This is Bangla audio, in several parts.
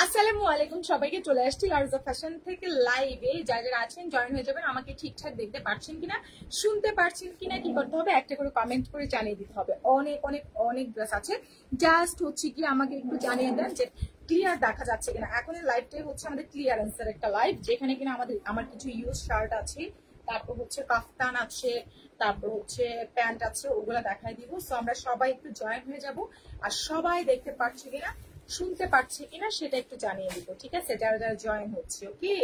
আসসালামু আলাইকুম, সবাইকে চলে আসছি লারজা ফ্যাশন থেকে লাইভে। যারা যারা আছেন জয়েন হয়ে যাবেন। আমাকে ঠিকঠাক দেখতে পাচ্ছেন কিনা, শুনতে পাচ্ছেন কিনা, কি করতে হবে একটা করে কমেন্ট করে জানিয়ে দিতে হবে। অনেক অনেক অনেক ড্রেস আছে, জাস্ট হচ্ছে কি আমাকে একটু জানিয়ে দেন যে ক্লিয়ার দেখা যাচ্ছে কিনা। এখন এই লাইভটাই হচ্ছে আমাদের ক্লিয়ারেন্সের একটা লাইভ, যেখানে কিনা আমার কিছু ইউজ শার্ট আছে, তারপর হচ্ছে কাফতান আছে, তারপর হচ্ছে প্যান্ট আছে, ওগুলা দেখাই দিব। সো আমরা সবাই একটু জয়েন হয়ে যাব, আর সবাই দেখতে পাচ্ছি কিনা, শুনতে পাচ্ছি কিনা সেটা একটু জানিয়ে দিব, ঠিক আছে, যারা যারা জয়েন হচ্ছে। ওকে,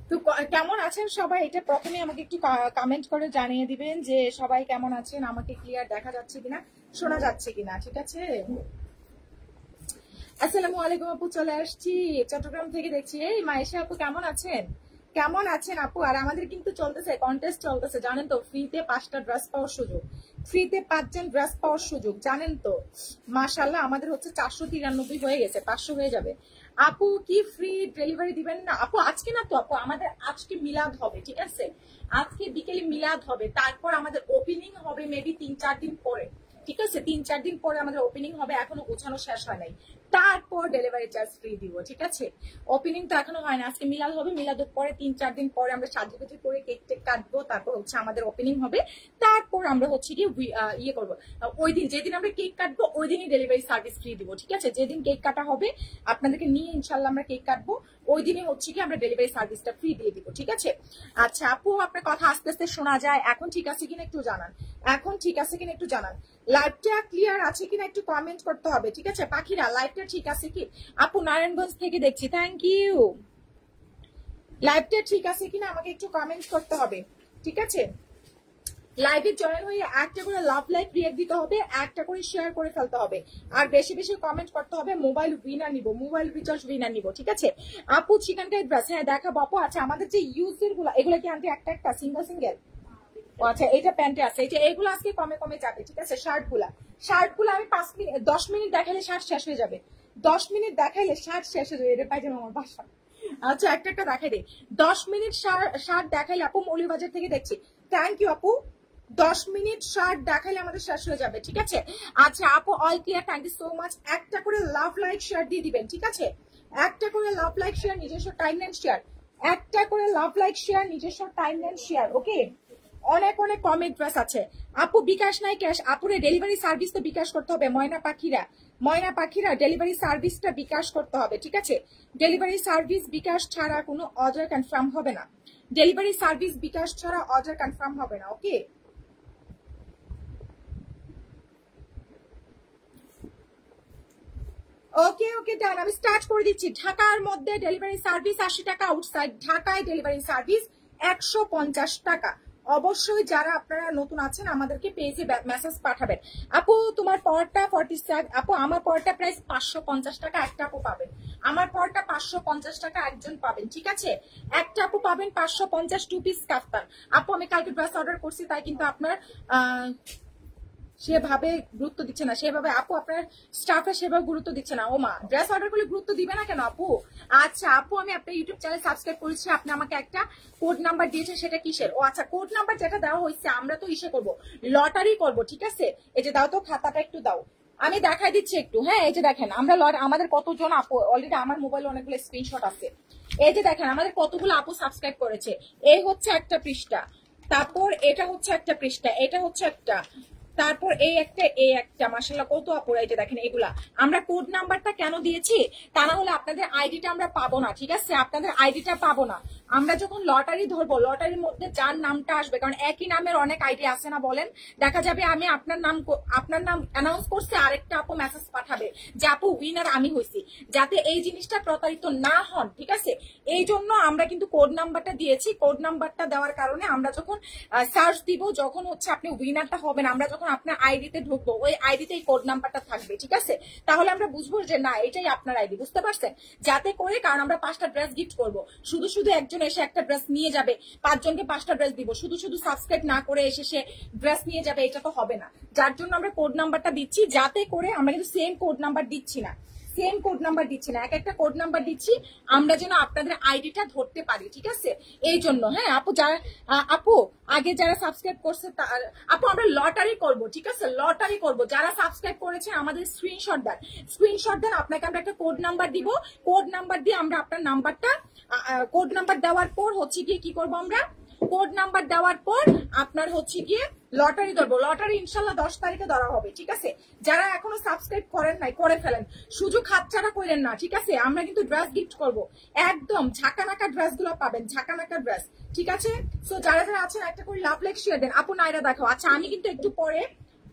তো কেমন আছেন সবাই, এটা প্রথমে আমাকে একটু কমেন্ট করে জানিয়ে দিবেন যে সবাই কেমন আছেন, আমাকে ক্লিয়ার দেখা যাচ্ছে কিনা, শোনা যাচ্ছে কিনা, ঠিক আছে। আসসালামু আলাইকুম আপু, চলে আসছি চট্টগ্রাম থেকে দেখছি। এই মায়েশা আপু কেমন আছেন, কেমন আছেন আপু? আর আমাদের কিন্তু চলতেছে কন্টেস্ট চলতেছে, জানেন তো, ফ্রিতে 5টা ড্রেস পাওয়ার সুযোগ, ফ্রিতে 5 জন ড্রেস পাওয়ার সুযোগ, জানেন তো। মাশাআল্লাহ আমাদের হচ্ছে 493 হয়ে গেছে, 500 হয়ে যাবে। আপু কি ফ্রি ডেলিভারি দিবেন না আপু? আজকে না তো আপু, আমাদের আজকে মিলাদ হবে, ঠিক আছে, আজকে বিকেলে মিলাদ হবে, তারপর আমাদের ওপেনিং হবে মেবি 3-4 দিন পরে, ঠিক আছে, 3-4 দিন পরে আমাদের ওপেনিং হবে, এখনো গোছানো শেষ হয় নাই, তারপর ডেলিভারি চার্জ ফ্রি দিব, ঠিক আছে। ওপেনিং তো এখনো হয় না, আজকে মিলাদ হবে, মিলাদের পরে 3-4 দিন পরে আমরা সাজুগুজু করে কেক টেক কাটবো, তারপর হচ্ছে আমাদের ওপেনিং হবে, তারপর আমরা হচ্ছে কি ইয়ে করবো, ওই দিন যেদিন আমরা কেক কাটবো ওই দিনই ডেলিভারি সার্ভিস ফ্রি দিব, ঠিক আছে। যেদিন কেক কাটা হবে আপনাদেরকে নিয়ে ইনশাল্লাহ আমরা কেক কাটবো, ওই দিনে হচ্ছে কি আমরা ডেলিভারি সার্ভিসটা ফ্রি দিয়ে দিব, ঠিক আছে। আচ্ছা আপু, আপনার কথা আস্তে আস্তে শোনা যায়, এখন ঠিক আছে কিনা একটু জানান, এখন ঠিক আছে কিনা একটু জানান, লাইভটা ক্লিয়ার আছে কিনা একটু কমেন্ট করতে হবে, ঠিক আছে। পাখিরা লাইভটা ঠিক আছে কি? আপু নারায়ণগঞ্জ থেকে দেখছি, থ্যাংক ইউ। লাইভটা ঠিক আছে কিনা আমাকে একটু কমেন্ট করতে হবে, ঠিক আছে। লাইভে জয়েন হয়ে একটা করে লাভ লাইক রিয়েক্ট দিতে হবে, একটা করে শেয়ার করে ফেলতে হবে, আর বেশি বেশি কমেন্ট করতে হবে। মোবাইল উইনার নিব, মোবাইল রিচার্জ উইনার নিব, ঠিক আছে। আপু চিকেন কারি ড্রেস, হ্যাঁ দেখাবো আপু। আচ্ছা আমাদের যে ইউজের গুলো, এগুলো কি আনটি একটা একটা সিঙ্গেল সিঙ্গেল? আচ্ছা এটা প্যান্টে আছে, এটা এগুলো আজকে কমে কমে যাবে, ঠিক আছে। শার্ট গুলা আমি 5 মিনিট 10 মিনিট দেখাইলে শার্ট শেষ হয়ে যাবে, 10 মিনিট দেখাইলে শার্ট শেষ হয়ে যাবে। এটা পাইজামা আমার বাসা। আচ্ছা একটা একটা দেখাই দে, 10 মিনিট শার্ট দেখাইলে আপু মৌলভীবাজার থেকে দেখছি, থ্যাংক ইউ আপু। 10 মিনিট শার্ট দেখাইলে আমাদের শেষ হয়ে যাবে, ঠিক আছে। আচ্ছা আপু all clear, thank you so much. একটা করে লাভ লাইক শেয়ার দিয়ে দিবেন, ঠিক আছে, একটা করে লাভ লাইক শেয়ার, নিজস্ব টাইমলাইন শেয়ার, একটা করে লাভ লাইক শেয়ার, নিজস্ব টাইমলাইন শেয়ার। ওকে, অনেক অনেক কমেন্ট ড্রেস আছে। আপু বিকাশ নাই ক্যাশ, আপুরে ডেলিভারি সার্ভিস তো বিকাশ করতে হবে। ময়না পাখিরা ডেলিভারি সার্ভিসটা বিকাশ করতে হবে, ঠিক আছে। ডেলিভারি সার্ভিস বিকাশ ছাড়া কোনো অর্ডার কনফার্ম হবে না, ডেলিভারি সার্ভিস বিকাশ ছাড়া অর্ডার কনফার্ম হবে না। ওকে, ওকে ওকে ডান, আমি স্টার্ট করে দিচ্ছি। ঢাকার মধ্যে ডেলিভারি সার্ভিস 80 টাকা, আউটসাইড ঢাকায় ডেলিভারি সার্ভিস 150 টাকা। অবশ্যই যারা আপনারা নতুন আছেন আমাদেরকে পেজে মেসেজ পাঠাবেন। আপু তোমার পরটা 47, আপু আমার পরটা প্রাইস 550 টাকা, একটা আপু পাবেন। আমার পরটা 550 টাকা একজন পাবেন, ঠিক আছে, একটা আপু পাবেন 550 2 পিস কাফতান। আপু আমি কালকে ড্রেস অর্ডার করছি, তাই কিন্তু আপনার সেভাবে গুরুত্ব দিচ্ছে না, সেভাবে আপু আপনার স্টাফে সেভাবে গুরুত্ব দিচ্ছে না। ও মা, ড্রেস অর্ডার করলে গুরুত্ব দিবে না কেন আপু? আচ্ছা আপু আমি আপনার ইউটিউব চ্যানেল সাবস্ক্রাইব করেছি, আপনি আমাকে একটা কোড নাম্বার দিয়েছেন, সেটা কিসের? ও আচ্ছা, কোড নাম্বার যেটা দেওয়া হয়েছে আমরা তো ইসে করবো, লটারি করবো, ঠিক আছে। এই যে দাও তো খাতাটা একটু দাও, আমি দেখাই দিচ্ছি একটু। হ্যাঁ এই যে দেখেন আমরা আমাদের কতজন আপু, অলরেডি আমার মোবাইলে অনেকগুলো স্ক্রিনশট আছে। এই যে দেখেন আমাদের কতগুলো আপু সাবস্ক্রাইব করেছে। এই হচ্ছে একটা পৃষ্ঠা, তারপর এটা হচ্ছে একটা পৃষ্ঠা, এটা হচ্ছে একটা, তারপর এই একটা মাশাআল্লাহ কত আপুরা, এই যে দেখেন এগুলা। আমরা কোড নাম্বারটা কেন দিয়েছি, তা না হলে আপনাদের আইডিটা আমরা পাবো না, ঠিক আছে, আপনাদের আইডিটা পাবো না। আমরা যখন লটারি ধরবো, লটারির মধ্যে যার নামটা আসবে, কারণ একই নামের অনেক আইডি আছে না বলেন, দেখা যাবে আমি আপনার নাম অ্যানাউন্স করছে, আরেকটা আপু মেসেজ পাঠাবে যে আপু উইনার আমি হইছি, যাতে এই জিনিসটা প্রতারিত না হন, ঠিক আছে। এই জন্য আমরা কিন্তু কোড নাম্বারটা দিয়েছি। কোড নাম্বারটা দেওয়ার কারণে আমরা যখন সার্চ দিব, যখন হচ্ছে আপনি উইনারটা হবেন, আমরা যখন আপনার আইডিতে ঢুকবো, ওই আইডিতে এই কোড নাম্বারটা থাকবে, ঠিক আছে। তাহলে আমরা বুঝবো যে না এটাই আপনার আইডি, বুঝতে পারছেন, যাতে করে, কারণ আমরা 5টা ড্রেস গিফট করবো, শুধু শুধু একজন এসে একটা ড্রেস নিয়ে যাবে, 5 জনকে 5টা ড্রেস দিব, শুধু শুধু সাবস্ক্রাইব না করে এসে সে ড্রেস নিয়ে যাবে, এটা তো হবে না। যার জন্য আমরা কোড নাম্বারটা দিচ্ছি, যাতে করে আমরা কিন্তু সেম কোড নাম্বার দিচ্ছি না, সেম কোড নাম্বার দিচ্ছি না, এক একটা কোড নাম্বার দিচ্ছি আমরা যেন আপনাদের আইডিটা ধরতে পারি, ঠিক আছে? এই জন্য। হ্যাঁ আপু, যারা আপু আগে যারা সাবস্ক্রাইব করছে আপু আমরা লটারি করব, ঠিক আছে? লটারি করব। যারা সাবস্ক্রাইব করেছে আমাদের স্ক্রিনশট দেন, আপনাকে আমরা একটা কোড নাম্বার দিব, কোড নাম্বার দিয়ে আমরা আপনার নাম্বারটা, কোড নাম্বার দেওয়ার পর হচ্ছে গিয়ে কি করব আমরা, কোড নাম্বার দেওয়ার পর আপনার হচ্ছে গিয়ে লটারি ধরবো। লটারি ইনশাল্লাহ 10 তারিখে ধরা হবে, ঠিক আছে? যারা এখনো সাবস্ক্রাইব করেন নাই করে ফেলেন, সুযোগ হাতছাড়া করেন না, ঠিক আছে? আমরা কিন্তু ড্রেস গিফট করব, একদম ঝাঁকানাকা ড্রেস গুলো পাবেন, ঝাঁকানাকা ড্রেস, ঠিক আছে? সো যারা যারা আছেন একটা করে লাভ লাইক শেয়ার দেন। আপু নাইরা দেখাও। আচ্ছা আমি কিন্তু একটু পরে,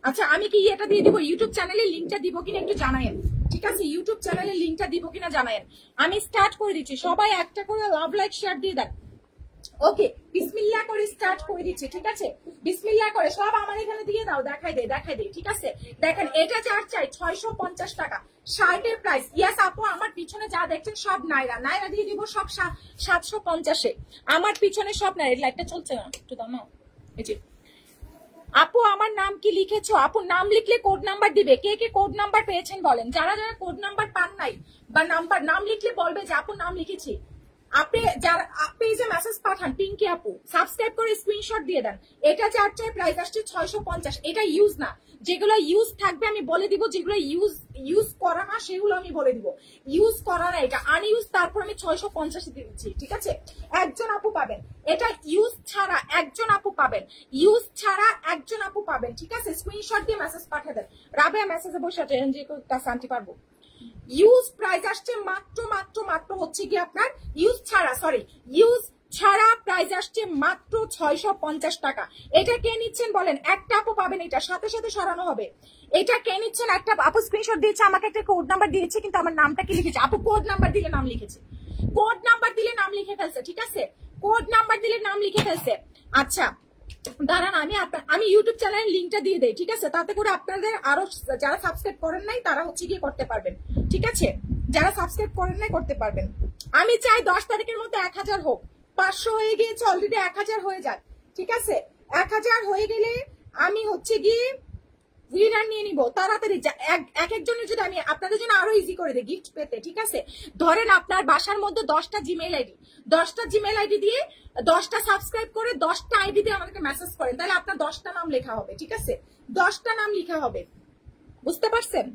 আচ্ছা আমি কি এটা দিয়ে দিব, ইউটিউব চ্যানেলের লিঙ্কটা দিব কিনা একটু জানায়েন, ঠিক আছে? ইউটিউব চ্যানেলের লিঙ্কটা দিব কিনা জানায়েন। আমি স্টার্ট করে দিচ্ছি, সবাই একটা করে লাভ লাইক শেয়ার দিয়ে দেন। ওকে, বিসমিল্লাহ করে স্টার্ট করে দিচ্ছি, ঠিক আছে? বিসমিল্লাহ করে সব আমার এখানে দিয়ে দাও, দেখাই দে, ঠিক আছে? দেখেন এটা যার চাই 650 টাকা শার্টের প্রাইস। ইয়াস আপু, আমার পিছনে যা দেখছেন সব নাইরা দিয়ে দিব, সব 750-এ। আমার পিছনে সব নাইরা। লাইটটা চলছে না, একটু দাও না। এই যে আপু আমার নাম কি লিখেছো? আপু নাম লিখলে কোড নাম্বার দিবে। কে কে কোড নাম্বার পেয়েছেন বলেন। যারা যারা কোড নাম্বার পান নাই বা নাম লিখলে বলবে যে আপু নাম লিখেছি। আপনি যারা পেজে মেসেজ পাঠান পিঙ্কি আপু, সাবস্ক্রাইব করে স্ক্রিনশট দিয়ে দেন। এটা চারটায় প্রাইস আসছে 650। এটা ইউজ না, যেগুলো ইউজ থাকবে আমি বলে দিব, যেগুলো ইউজ করা না সেগুলো আমি বলে দিব। ইউজ করা না, এটা আনইউজ, তারপর আমি 650 দিচ্ছি, ঠিক আছে? একজন আপু পাবেন। এটা ইউজ ছাড়া একজন আপু পাবেন, ইউজ ছাড়া একজন আপু পাবেন, ঠিক আছে? স্ক্রিনশট দিয়ে মেসেজ পাঠিয়ে দেন। রাবেয়া মেসেজে বসে আছে, যে শান্তি পারবো। ইউজ প্রাইস আসছে মাত্র হচ্ছে কি আপনার ইউজ ছাড়া প্রাইস আসছে মাত্র 650 টাকা। এটা কে নিচ্ছেন বলেন? একটা আপু পাবেন, এটা সাথে সাথে সরানো হবে। এটা কে নিচ্ছেন? একটা আপু স্ক্রিনশট দিয়েছে, আমাকে একটা কোড নাম্বার দিয়েছে, কিন্তু আমার নামটা কি লিখেছে? আপু কোড নাম্বার দিলে নাম লিখেছে, কোড নাম্বার দিলে নাম লিখে ফেলছে, ঠিক আছে? কোড নাম্বার দিলে নাম লিখে ফেলছে। আচ্ছা দাঁড়ান, আমি ইউটিউব চ্যানেলের লিঙ্কটা দিয়ে দেই, ঠিক আছে? তাতে করে আপনাদের আরো যারা সাবস্ক্রাইব করেন নাই তারা হচ্ছে গিয়ে করতে পারবেন, ঠিক আছে? যারা সাবস্ক্রাইব করেন নাই করতে পারবেন। আমি চাই 10 তারিখের মধ্যে 1000 হোক। 500 হয়ে গিয়েছে অলরেডি, 1000 হয়ে যাক, ঠিক আছে? 1000 হয়ে গেলে আমি হচ্ছে গিয়ে উইনার নিয়ে নিব তাড়াতাড়ি। এক একজনের যদি আমি আপনাদের জন্য আরো ইজি করে দিই গিফট পেতে, ঠিক আছে? ধরেন আপনার বাসার মধ্যে 10টা জিমেইল আইডি দিয়ে 10টা সাবস্ক্রাইব করে 10টা আইডি দিয়ে আমাদেরকে মেসেজ করেন, তাহলে আপনার 10টা নাম লেখা হবে, ঠিক আছে? 10টা নাম লেখা হবে, বুঝতে পারছেন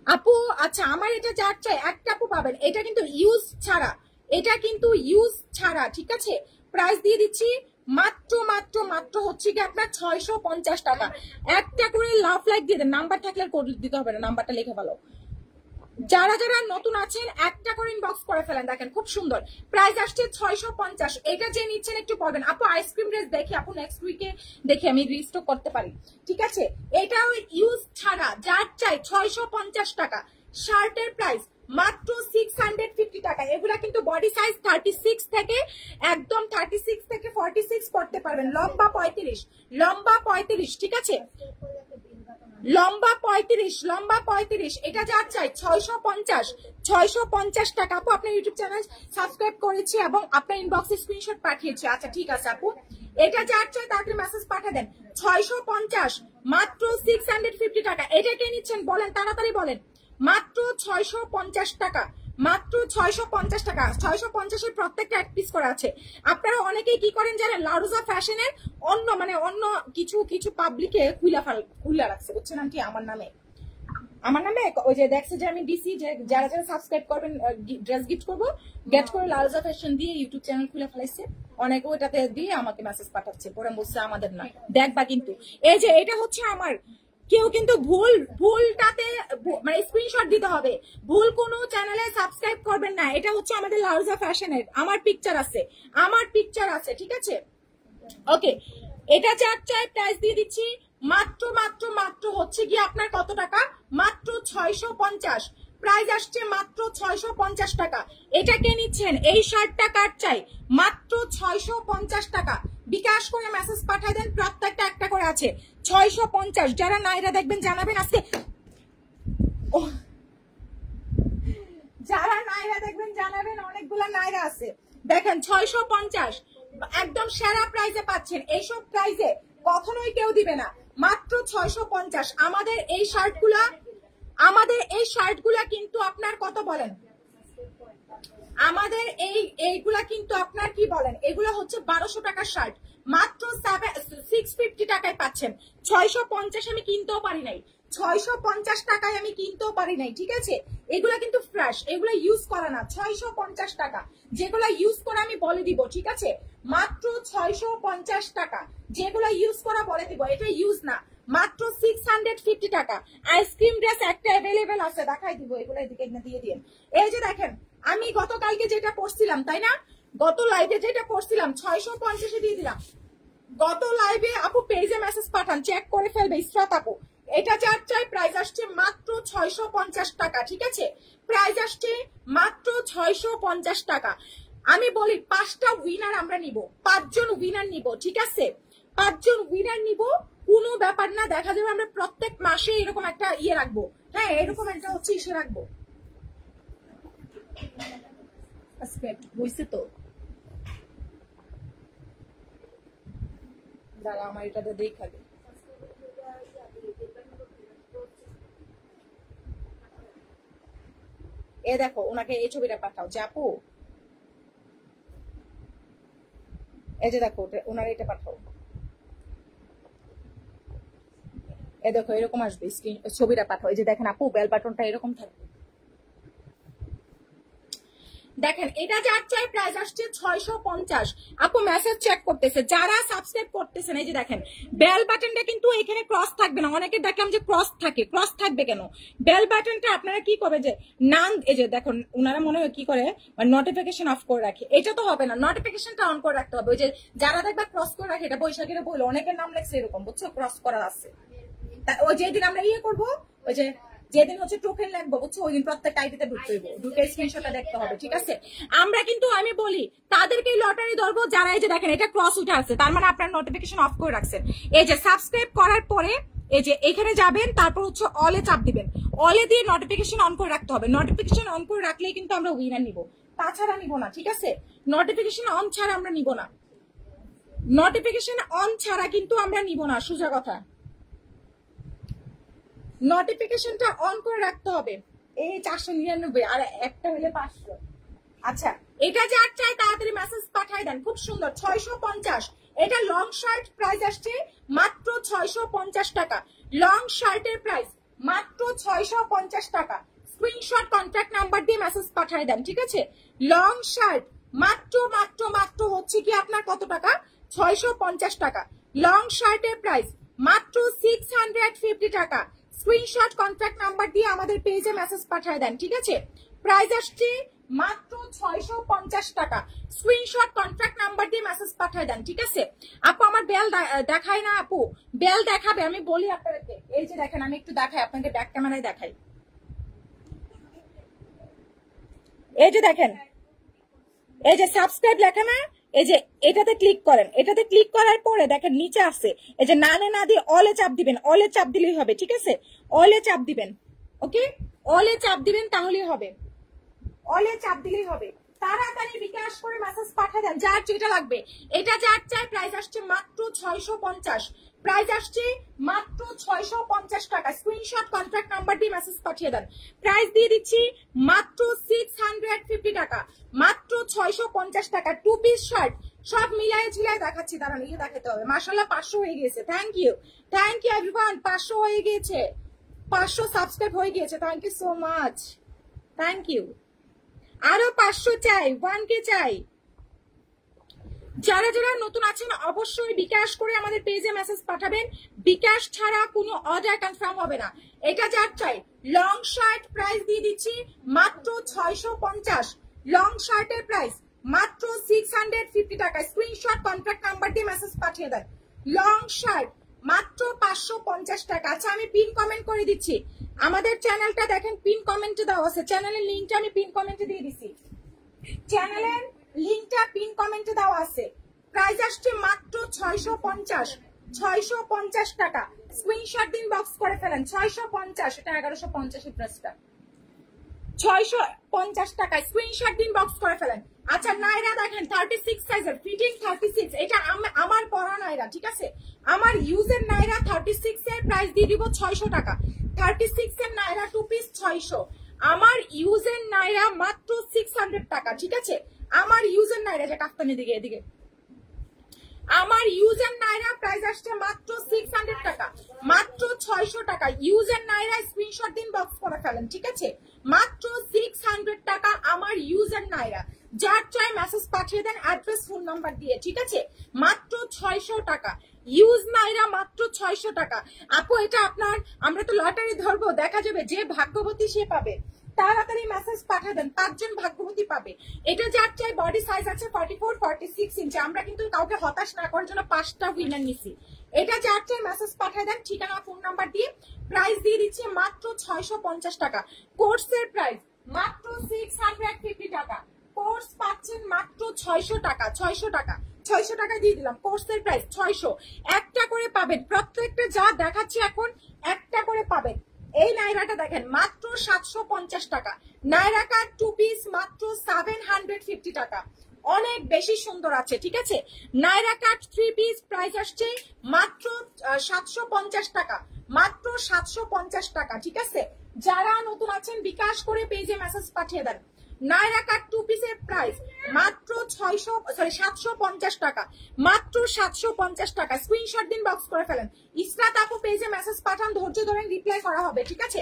আপু? আচ্ছা আমার এটা যার চাই একটা আপু পাবেন। এটা কিন্তু ইউজ ছাড়া, ঠিক আছে? প্রাইস দিয়ে দিচ্ছি মাত্র হচ্ছে কি আপনার 650 টাকা। একটা করে লাভ লাইক দিয়ে দেন। নাম্বার থাকলে আর কোড দিতে হবে না, নাম্বারটা লিখে ভালো। যারা যারা নতুন আছেন একটা করে ইনবক্স করে ফেলেন। দেখেন খুব সুন্দর প্রাইস আসছে 650। এটা যে নিচ্ছেন একটু পড়বেন। আপু আইসক্রিম ড্রেস দেখি, আপু নেক্সট উইকে দেখি আমি রিস্টক করতে পারি, ঠিক আছে? এটাও ইউজ ছাড়া যার চাই 650 টাকা। শার্টের প্রাইস মাত্র 650 টাকা। এগুলা কিন্তু বডি সাইজ 36 থেকে একদম 36 থেকে 46 পড়তে পারবেন। লম্বা 35, ঠিক আছে? লম্বা 35, এটা যার চাই 650 টাকা। আপু আপনার ইউটিউব চ্যানেল সাবস্ক্রাইব করেছি এবং আপনার ইনবক্সে স্ক্রিনশট পাঠিয়েছি। আচ্ছা ঠিক আছে আপু, এটা যার চাই তাড়াতাড়ি মেসেজ পাঠিয়ে দেন। 650 মাত্র 650 টাকা। এটা কে নিচ্ছেন বলেন, তাড়াতাড়ি বলেন। মাত্র 650 টাকা, মাত্র 650 টাকা। 650-এর প্রত্যেকটা এক পিস করে আছে। আপনারা অনেকেই কি করেন জানেন, লারুজা ফ্যাশনের অন্য কিছু পাবলিকে খুইলা রাখছে, বুঝছেন আন্টি? আমার নামে ওই যে দেখছে যে আমি দিছি যে যারা যারা সাবস্ক্রাইব করবেন ড্রেস গিফট করবো, গেট করে লারুজা ফ্যাশন দিয়ে ইউটিউব চ্যানেল খুলে ফেলাইছে। অনেকে ওইটাতে দিয়ে আমাকে মেসেজ পাঠাচ্ছে, পরে বলছে আমাদের না। দেখবা কিন্তু এই যে এটা হচ্ছে আমার, কেউ কিন্তু ভুলটাতে মানে স্ক্রিনশট দিতে হবে। ভুল কোনো চ্যানেলে সাবস্ক্রাইব করবেন না। এটা হচ্ছে আমাদের লারুজা ফ্যাশনের, আমার পিকচার আছে, ঠিক আছে? ওকে, এটা যার চাই প্রাইস দিয়ে দিচ্ছি মাত্র হচ্ছে কি আপনার কত টাকা? মাত্র 650। প্রাইস আসছে মাত্র 650 টাকা। এটা কে নিচ্ছেন? এই শার্টটা কার চাই? মাত্র 650 টাকা। বিকাশ করে মেসেজ পাঠাই দেন, প্রত্যেকটা একটা করে আছে। 650। যারা নাইরা দেখবেন জানাবেন আজকে, যারা নাইরা দেখবেন জানাবেন, অনেকগুলা নাইরা আছে। দেখেন 650 একদম সেরা প্রাইসে পাচ্ছেন। এইসব প্রাইসে কখনোই কেউ দিবে না। মাত্র 650। আমাদের এই শার্টগুলা আমাদের এই শার্টগুলা কিন্তু আপনার কত বলেন, আমাদের এইগুলা কিন্তু আপনার কি বলেন, এগুলা হচ্ছে 1200 টাকার শার্ট, মাত্র 650 টাকায় পাচ্ছেন। 650 আমি কিনতেও পারি নাই, 650 টাকায় আমি কিনতেও পারি নাই, ঠিক আছে। এগুলা কিন্তু ফ্রেশ, এগুলা ইউজ করা না। 650 টাকা, যেগুলা ইউজ করা আমি বলে দিব, ঠিক আছে, মাত্র 650 টাকা, যেগুলা ইউজ করা বলে দিব, এটা ইউজ না, মাত্র 650 টাকা। আইসক্রিম ড্রেস একটা অ্যাভেলেবেল আছে, দেখাই দিব, এগুলো এদিকে দিয়ে দিন। এই যে দেখেন, আমি গতকালকে যেটা পড়ছিলাম, তাই না, গত লাইভে যেটা পড়ছিলাম 650 দিয়ে দিলাম। গত লাইভে আপু পেজে মেসেজ পাঠান, চেক করে ফেলবে ইসরাত আপু। এটা যার চাই, প্রাইস আসছে মাত্র 650 টাকা, ঠিক আছে, প্রাইস আসছে মাত্র 650 টাকা। আমি বলি 5টা উইনার আমরা নিব, 5 জন উইনার নিব, ঠিক আছে, 5 জন উইনার নিব, কোনো ব্যাপার না। দেখা যাবে আমরা প্রত্যেক মাসে এরকম একটা ইয়ে রাখবো, হ্যাঁ, এরকম একটা হচ্ছে ইসে রাখবো। বুঝছে তো, দাঁড়া আমার এটাতে দেখাবে। এ দেখো, ওনাকে এই ছবিটা পাঠাও যে আপু, এই যে দেখো ওনার এটা পাঠাও। এ দেখো এরকম আসবে, স্ক্রিন ছবিটা পাঠাও। এই যে দেখেন আপু, বেল বাটনটা এরকম থাকবে। দেখেন, এটা যার চাই, প্রাইস আসছে 650। আপু মেসেজ চেক করতেছে, যারা সাবস্ক্রাইব করতেছেন, এই যে দেখেন বেল বাটনটা কিন্তু এখানে ক্রস থাকবে না। অনেকে দেখলাম যে ক্রস থাকে, ক্রস থাকবে কেন? বেল বাটনটা আপনারা কি করবে যে নাম, এই যে দেখুন ওনারা মনে হয় কি করে নোটিফিকেশন অফ করে রাখে, এটা তো হবে না, নোটিফিকেশনটা অন করে রাখতে হবে। ওই যে যারা দেখবা ক্রস করে রাখে, এটা বৈশাখীরা বললো, অনেকের নাম লেখছে এরকম, বুঝছো, ক্রস করা আছে। ওই যেদিন আমরা ইয়ে করবো, ওই যে যেদিন হচ্ছে টোকেন লাগবে, বুঝছো, ওই দিন প্রত্যেকটা আইডিতে ঢুকতে হইব, ঢুকে স্ক্রিনশটটা দেখতে হবে, ঠিক আছে। আমরা কিন্তু আমি বলি তাদেরকে লটারি ধরবো যারা, এই যে দেখেন এটা ক্রস উঠে আছে, তার মানে আপনার নোটিফিকেশন অফ করে রাখছেন। এই যে সাবস্ক্রাইব করার পরে এই যে এখানে যাবেন, তারপর হচ্ছে অলে চাপ দিবেন, অলে দিয়ে নোটিফিকেশন অন করে রাখতে হবে। নোটিফিকেশন অন করে রাখলেই কিন্তু আমরা উইনার নিব, তাছাড়া নিব না, ঠিক আছে। নোটিফিকেশন অন ছাড়া আমরা নিব না, নোটিফিকেশন অন ছাড়া কিন্তু আমরা নিব না, সোজা কথা। নোটিফিকেশনটা অন করে রাখতে হবে। এই 499 আর একটা হলে 500। আচ্ছা, এটা যার চাই তাড়াতাড়ি মেসেজ পাঠাই দেন। খুব সুন্দর, 650। এটা লং শার্ট, প্রাইস আসছে মাত্র 650 টাকা। লং শার্টের প্রাইস মাত্র 650 টাকা। স্ক্রিনশট কন্ট্যাক্ট নাম্বার দিয়ে মেসেজ পাঠাই দেন, ঠিক আছে। লং শার্ট মাত্র মাত্র মাত্র হচ্ছে কি আপনার কত টাকা? 650 টাকা। লং শার্টের প্রাইস মাত্র 650 টাকা। স্ক্রিনশট কন্ট্যাক্ট নাম্বার দিয়ে আমাদের পেজে মেসেজ পাঠায় দেন, ঠিক আছে। প্রাইস আসছে মাত্র 650 টাকা। স্ক্রিনশট কন্ট্যাক্ট নাম্বার দিয়ে মেসেজ পাঠায় দেন, ঠিক আছে। আপু আমার বেল দেখায় না, আপু বেল দেখাবে, আমি বলি আপনাদেরকে। এই যে দেখেন, আমি একটু দেখাই আপনাকে, ব্যাক ক্যামেরায় দেখাই। এই যে দেখেন, এই যে সাবস্ক্রাইব লেখা না, এই যে এটাতে ক্লিক করেন, এটাতে ক্লিক করার পরে দেখেন নিচে আছে, এই যে নানে না দিয়ে অলে চাপ দিবেন, অলে চাপ দিলেই হবে, ঠিক আছে। অলে চাপ দিবেন, ওকে, অলে চাপ দিবেন, তাহলেই হবে, অলে চাপ দিলেই হবে। তাড়াতাড়ি বিকাশ করে মেসেজ পাঠিয়ে দেন যার যেটা লাগবে। এটা যার চাই, প্রাইস আসছে মাত্র 650। প্রাইস আসছে মাত্র 650 টাকা। স্ক্রিনশট কন্ট্যাক্ট নাম্বার দিয়ে মেসেজ পাঠিয়ে দেন। প্রাইস দিয়ে দিচ্ছি মাত্র 650 টাকা, মাত্র 650 টাকা। 2 পিস শার্ট সব মিলাই ঝিলাই দেখাচ্ছি, দাঁড়ান ইয়ে দেখাতে হবে। মাশাআল্লাহ 500 হয়ে গিয়েছে, থ্যাংক ইউ এভরিওয়ান। 500 হয়ে গিয়েছে, 500 সাবস্ক্রাইব হয়ে গিয়েছে, thank you so much, thank you. আরো 500 চাই, 1K চাই। যারা যারা নতুন আছেন অবশ্যই বিকাশ করে আমাদের পেজে মেসেজ পাঠাবেন। বিকাশ ছাড়া কোনো অর্ডার কনফার্ম হবে না। এটা যার চাই, লং শার্ট প্রাইস দিয়ে দিচ্ছি মাত্র 650। লং শার্টের প্রাইস মাত্র 650 টাকা। স্ক্রিনশট কন্ট্যাক্ট নাম্বার দিয়ে মেসেজ পাঠিয়ে দেন। লং শার্ট মাত্র 550 টাকা। আচ্ছা, আমি পিন কমেন্ট করে দিচ্ছি। আমাদের চ্যানেলটা দেখেন, পিন কমেন্টে দেওয়া আছে, চ্যানেলের লিঙ্কটা আমি পিন কমেন্টে দিয়ে দিছি। চ্যানেলের লিঙ্কটা পিন কমেন্টে দেওয়া আছে। প্রাইস আসছে মাত্র 650 টাকা। স্ক্রিনশট দিন, বক্স করে ফেলেন। 650, এটা 1150 এর প্রাইসটা, 650 টাকা। স্ক্রিনশট দিন, বক্স করে ফেলেন। আচ্ছা, নাইরা দেখেন 36 সাইজের, ফিটিং 36। এটা আমার পরা নাইরা, ঠিক আছে, আমার ইউজের নাইরা 36 এর প্রাইস দিয়ে দিব 600 টাকা। 36 এর নাইরা 2 পিস 600, আমার ইউজের নাইরা মাত্র 600 টাকা, ঠিক আছে? আমার ইউজের নাইরা, যে কাফতানের দিকে এদিকে, আমার ইউজের নাইরা প্রাইস আসছে মাত্র 600 টাকা, মাত্র 600 টাকা। ইউজের নাইরা স্ক্রিনশট দিন, বক্স করে ফেলেন, ঠিক আছে? মাত্র 600 টাকা আমার ইউজের নাইরা। যার চাই মেসেজ পাঠিয়ে দেন অ্যাড্রেস ফোন নাম্বার দিয়ে, ঠিক আছে? মাত্র 600 টাকা ইউজ নাইরা, মাত্র 600 টাকা। আপু এটা আপনার, আমরা তো লটারি ধরবো, দেখা যাবে যে ভাগ্যবতী সে পাবে। তাড়াতাড়ি মেসেজ পাঠিয়ে দেন, 5 জন ভাগ্যবতী পাবে। এটা যার চাই, বডি সাইজ আছে 44 46 ইঞ্চি। আমরা কিন্তু কাউকে হতাশ না করার জন্য 5টা উইনার নিছি। এটা যার চাই মেসেজ পাঠিয়ে দেন ঠিকানা ফোন নাম্বার দিয়ে। প্রাইস দিয়ে দিচ্ছি মাত্র 650 টাকা। কোর্সের প্রাইস মাত্র 650 টাকা। কোর্স পাচ্ছেন মাত্র 600 টাকা, 600 টাকা, 600 টাকা দিয়ে দিলাম। কোর্সের প্রাইস 600, একটা করে পাবেন প্রত্যেকটা। যা দেখাচ্ছি এখন একটা করে পাবেন। এই নাইরাটা দেখেন মাত্র 750 টাকা। নাইরা কাট 2 পিস মাত্র 750 টাকা। অনেক বেশি সুন্দর আছে, ঠিক আছে? নাইরা কাট 3 পিস প্রাইস আসছে মাত্র 750 টাকা, মাত্র 750 টাকা, ঠিক আছে? যারা নতুন আছেন বিকাশ করে পেজে মেসেজ পাঠিয়ে দেন। নাইরা কাট 2 পিসের প্রাইস মাত্র 750 টাকা, মাত্র 750 টাকা। স্ক্রিনশট দিন, বক্স করে ফেলেন। ইসরাত আপু পেজে মেসেজ পাঠান, ধৈর্য ধরেন রিপ্লাই করা হবে, ঠিক আছে?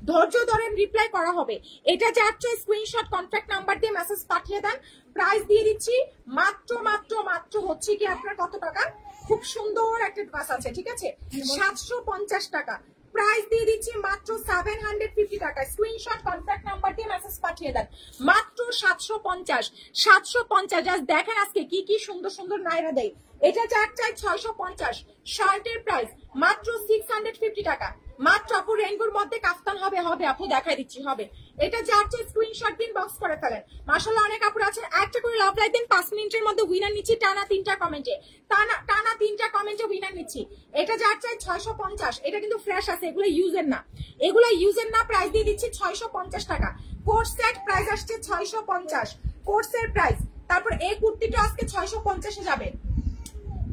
ধৈর্য ধরেন রিপ্লাই করা হবে। এটা যাচ্ছে স্ক্রিনশট কন্ট্যাক্ট নাম্বার দিয়ে মেসেজ পাঠিয়ে দেন। প্রাইস দিয়ে দিচ্ছি মাত্র মাত্র মাত্র হচ্ছে কি আপনার কত টাকা? খুব সুন্দর একটা ড্রেস আছে, ঠিক আছে? 750 টাকা। প্রাইস দিয়ে দিচ্ছি মাত্র 750 টাকা। স্ক্রিনশট কন্ট্যাক্ট নাম্বার দিয়ে মেসেজ পাঠিয়ে দেন। মাত্র 750, 750। জাস্ট দেখেন আজকে কি কি সুন্দর সুন্দর নাইরা দেয়। এটা যার চাই 650। শার্টের প্রাইস মাত্র 650 টাকা। মাত্র আপু রেইনবোর মধ্যে কাফতান হবে, হবে আপু দেখাই দিচ্ছি, হবে। এটা যার চাই স্ক্রিনশট দিন, বক্স করে ফেলেন। মাশাআল্লাহ অনেক আপুরা আছেন। একটা করে লাভ লাইক দিন, 5 মিনিটের মধ্যে উইনার নিচ্ছি। টানা 3টা কমেন্টে, টানা 3টা কমেন্টে উইনার নিচ্ছি। এটা যার চাই 650। এটা কিন্তু ফ্রেশ আছে, এগুলো ইউজের না, এগুলো ইউজের না। প্রাইস দিয়ে দিচ্ছি 650 টাকা। কোর্স সেট প্রাইস আসছে 650, কোর্সের প্রাইস। তারপর এই কুর্তিটা আজকে 650 এ যাবে।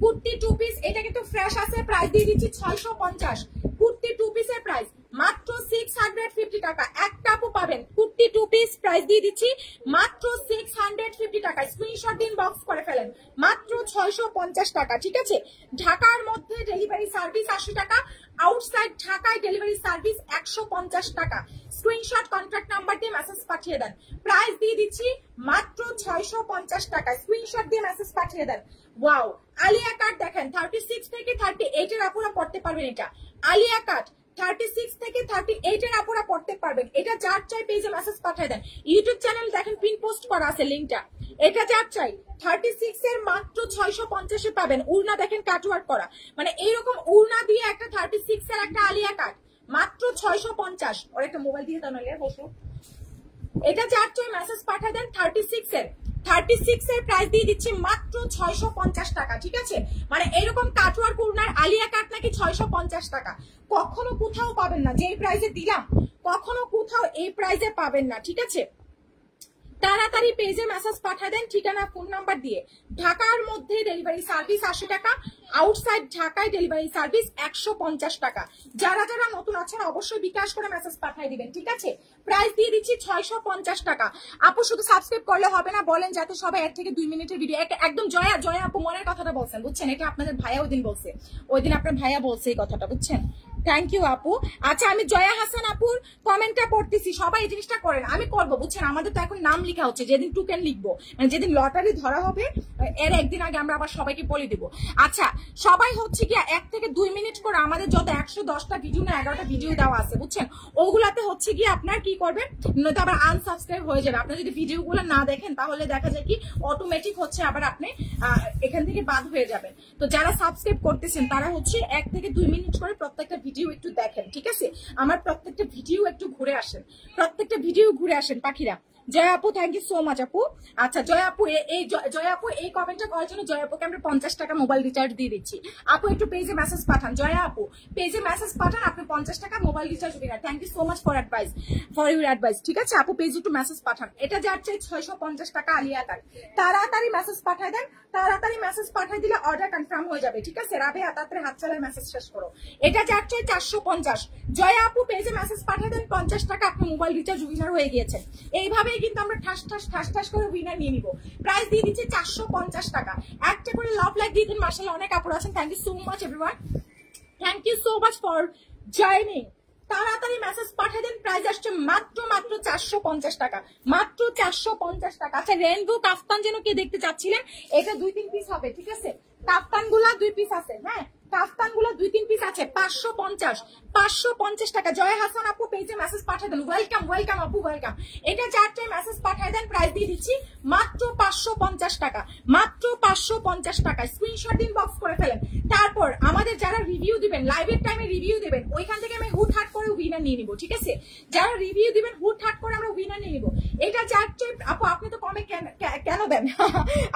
কুর্তি 2 পিস, এটা কিন্তু ফ্রেশ আছে। প্রাইস দিয়ে দিচ্ছি 650। কুর্তি 2 পিসের প্রাইস মাত্র 650 টাকা। একটা আপু পাবেন কুর্তি 2 পিস, প্রাইস দিয়ে দিচ্ছি মাত্র 650 টাকা। স্ক্রিনশট দিন, বক্স করে ফেলেন। মাত্র 650 টাকা, ঠিক আছে? ঢাকার মধ্যে ডেলিভারি সার্ভিস 80 টাকা, আউটসাইড ঢাকায় ডেলিভারি সার্ভিস 150 টাকা। স্ক্রিনশট কন্ট্যাক্ট নাম্বার দিয়ে মেসেজ পাঠিয়ে দেন। প্রাইস দিয়ে দিচ্ছি মাত্র 650 টাকা। স্ক্রিনশট দিয়ে মেসেজ পাঠিয়ে দেন। ওয়াও, আলিয়া কাট দেখেন 36 থেকে 38 এর আপুরা পড়তে পারবেন। এটা আলিয়া কাট 36 থেকে 38 এর আপুরা পড়তে পারবেন। এটা যার চাই পেজে মেসেজ পাঠিয়ে দেন। ইউটিউব চ্যানেল দেখেন পিন পোস্ট করা আছে লিংকটা। এটা যার চাই 36 এর মাত্র 650 এ পাবেন। উড়না দেখেন কাটওয়ার্ক করা, মানে এইরকম উড়না দিয়ে একটা 36 এর একটা আলিয়া কাট মাত্র 650। ওর একটা মোবাইল দিয়ে দাও নালে বসো। এটা যার চাই মেসেজ পাঠিয়ে দেন। 36 এর প্রাইস দিয়ে দিচ্ছি মাত্র 650 টাকা, ঠিক আছে? মানে এরকম কাটওয়ার্ক উড়নার আলিয়া কাট নাকি 650 টাকা। কখনো কোথাও পাবেন না, যে প্রাইসে দিলাম কখনো কোথাও এই প্রাইসে পাবেন না, ঠিক আছে? তাড়াতাড়ি পেজে মেসেজ পাঠিয়ে দেন ঠিকানা ফোন নাম্বার দিয়ে। ঢাকার মধ্যে ডেলিভারি সার্ভিস 80 টাকা, আউটসাইড ঢাকায় ডেলিভারি সার্ভিস 150 টাকা। যারা যারা নতুন আছেন অবশ্যই বিকাশ করে মেসেজ পাঠিয়ে দিবেন, ঠিক আছে? প্রাইস দিয়ে দিচ্ছি 650 টাকা। আপু শুধু সাবস্ক্রাইব করলে হবে না, বলেন যাতে সবাই 1 থেকে 2 মিনিটের ভিডিও। একদম জয়া আপু মনের কথাটা বলছেন, বুঝছেন? এটা আপনাদের ভাইয়া ওই দিন বলছে, ওই দিন আপনার ভাইয়া বলছে এই কথাটা, বুঝছেন? থ্যাংক ইউ আপু। আচ্ছা আমি জয়া হাসান আপুর কমেন্টটা পড়তেছি, সবাই এই জিনিসটা করেন। আমি করবো, বুঝছেন? আমাদের তো এখন নাম লেখা হচ্ছে, যেদিন টোকেন লিখবো, মানে যেদিন লটারি ধরা হবে এর একদিন আগে আমরা আবার সবাইকে বলে দিব। আচ্ছা সবাই হচ্ছে কি 1 থেকে 2 মিনিট করে আমাদের যত 110টা ভিডিও না 11টা ভিডিও দেওয়া আছে, বুঝছেন? ওগুলাতে হচ্ছে কি আপনার কি করবেন, নয়তো আবার আনসাবস্ক্রাইব হয়ে যাবে। আপনার যদি ভিডিওগুলো না দেখেন তাহলে দেখা যায় কি অটোমেটিক হচ্ছে আবার আপনি এখান থেকে বাদ হয়ে যাবেন। তো যারা সাবস্ক্রাইব করতেছেন তারা হচ্ছে 1 থেকে 2 মিনিট করে প্রত্যেকটা ভিডিও একটু দেখেন, ঠিক আছে? আমার প্রত্যেকটা ভিডিও একটু ঘুরে আসেন, প্রত্যেকটা ভিডিও ঘুরে আসেন পাখিরা। জয় আপু থ্যাংক ইউ সো মাচ আপু। আচ্ছা জয় আপু এই কমেন্টটা করার জন্য জয় আপুকে আমরা 50 টাকা মোবাইল রিচার্জ দিয়ে দিচ্ছি। আপু একটু পেজে মেসেজ পাঠান, জয় আপু পেজে মেসেজ পাঠান, আপনি 50 টাকা mobile recharge winner. Thank you so much for your advice. ঠিক আছে আপু পেজে একটু মেসেজ পাঠান। এটা যাচ্ছে 650 টাকা আলিয়া কাট। তাড়াতাড়ি মেসেজ পাঠাই দেন, তাড়াতাড়ি মেসেজ পাঠাই দিলে অর্ডার কনফার্ম হয়ে যাবে। ঠিক আছে রাবেয়া তাড়াতাড়ি হাত চালায় মেসেজ শেষ করো। এটা যাচ্ছে 450। জয় আপু পেজে মেসেজ পাঠাই দেন, 50 টাকা আপনি মোবাইল রিচার্জ উইনার হয়ে গিয়েছেন। এইভাবেই কিন্তু আমরা ঠাস ঠাস করে উইনার নিয়ে নিব। প্রাইস দিয়ে দিচ্ছি 450 টাকা। একটা করে লাভ লাইক দিয়ে দিন, মাশাআল্লাহ অনেক আপুরা আছেন। Thank you so much everyone, thank you so much for joining. তাড়াতাড়ি মেসেজ পাঠিয়ে দেন। প্রাইস আসছে মাত্র 450 টাকা, মাত্র 450 টাকা। আচ্ছা রেনবো কাফতান যেন কে দেখতে চাচ্ছিলেন, এটা 2-3 পিস হবে। ঠিক আছে কাফতান গুলা 2 পিস আছে, হ্যাঁ কাফতান গুলো 2-3 পিস আছে। 550 টাকা। জয় হাসান আপু পেজে মেসেজ পাঠিয়ে দেন। ওয়েলকাম ওয়েলকাম আপু ওয়েলকাম। এটা চারটে মেসেজ পাঠিয়ে দেন, প্রাইস দিয়ে দিচ্ছি মাত্র 550 টাকা, মাত্র 550 টাকা। স্ক্রিনশট দিন বক্স করে ফেলেন। তারপর আমাদের যারা রিভিউ দিবেন, লাইভের টাইমে রিভিউ দিবেন, ওইখান থেকে আমি হুটহাট করে উইনার নিয়ে নিব। ঠিক আছে যারা রিভিউ দিবেন হুটহাট করে আমরা উইনার নিয়ে নিব। এটা চারটে আপু আপনি তো কমে কেন দেন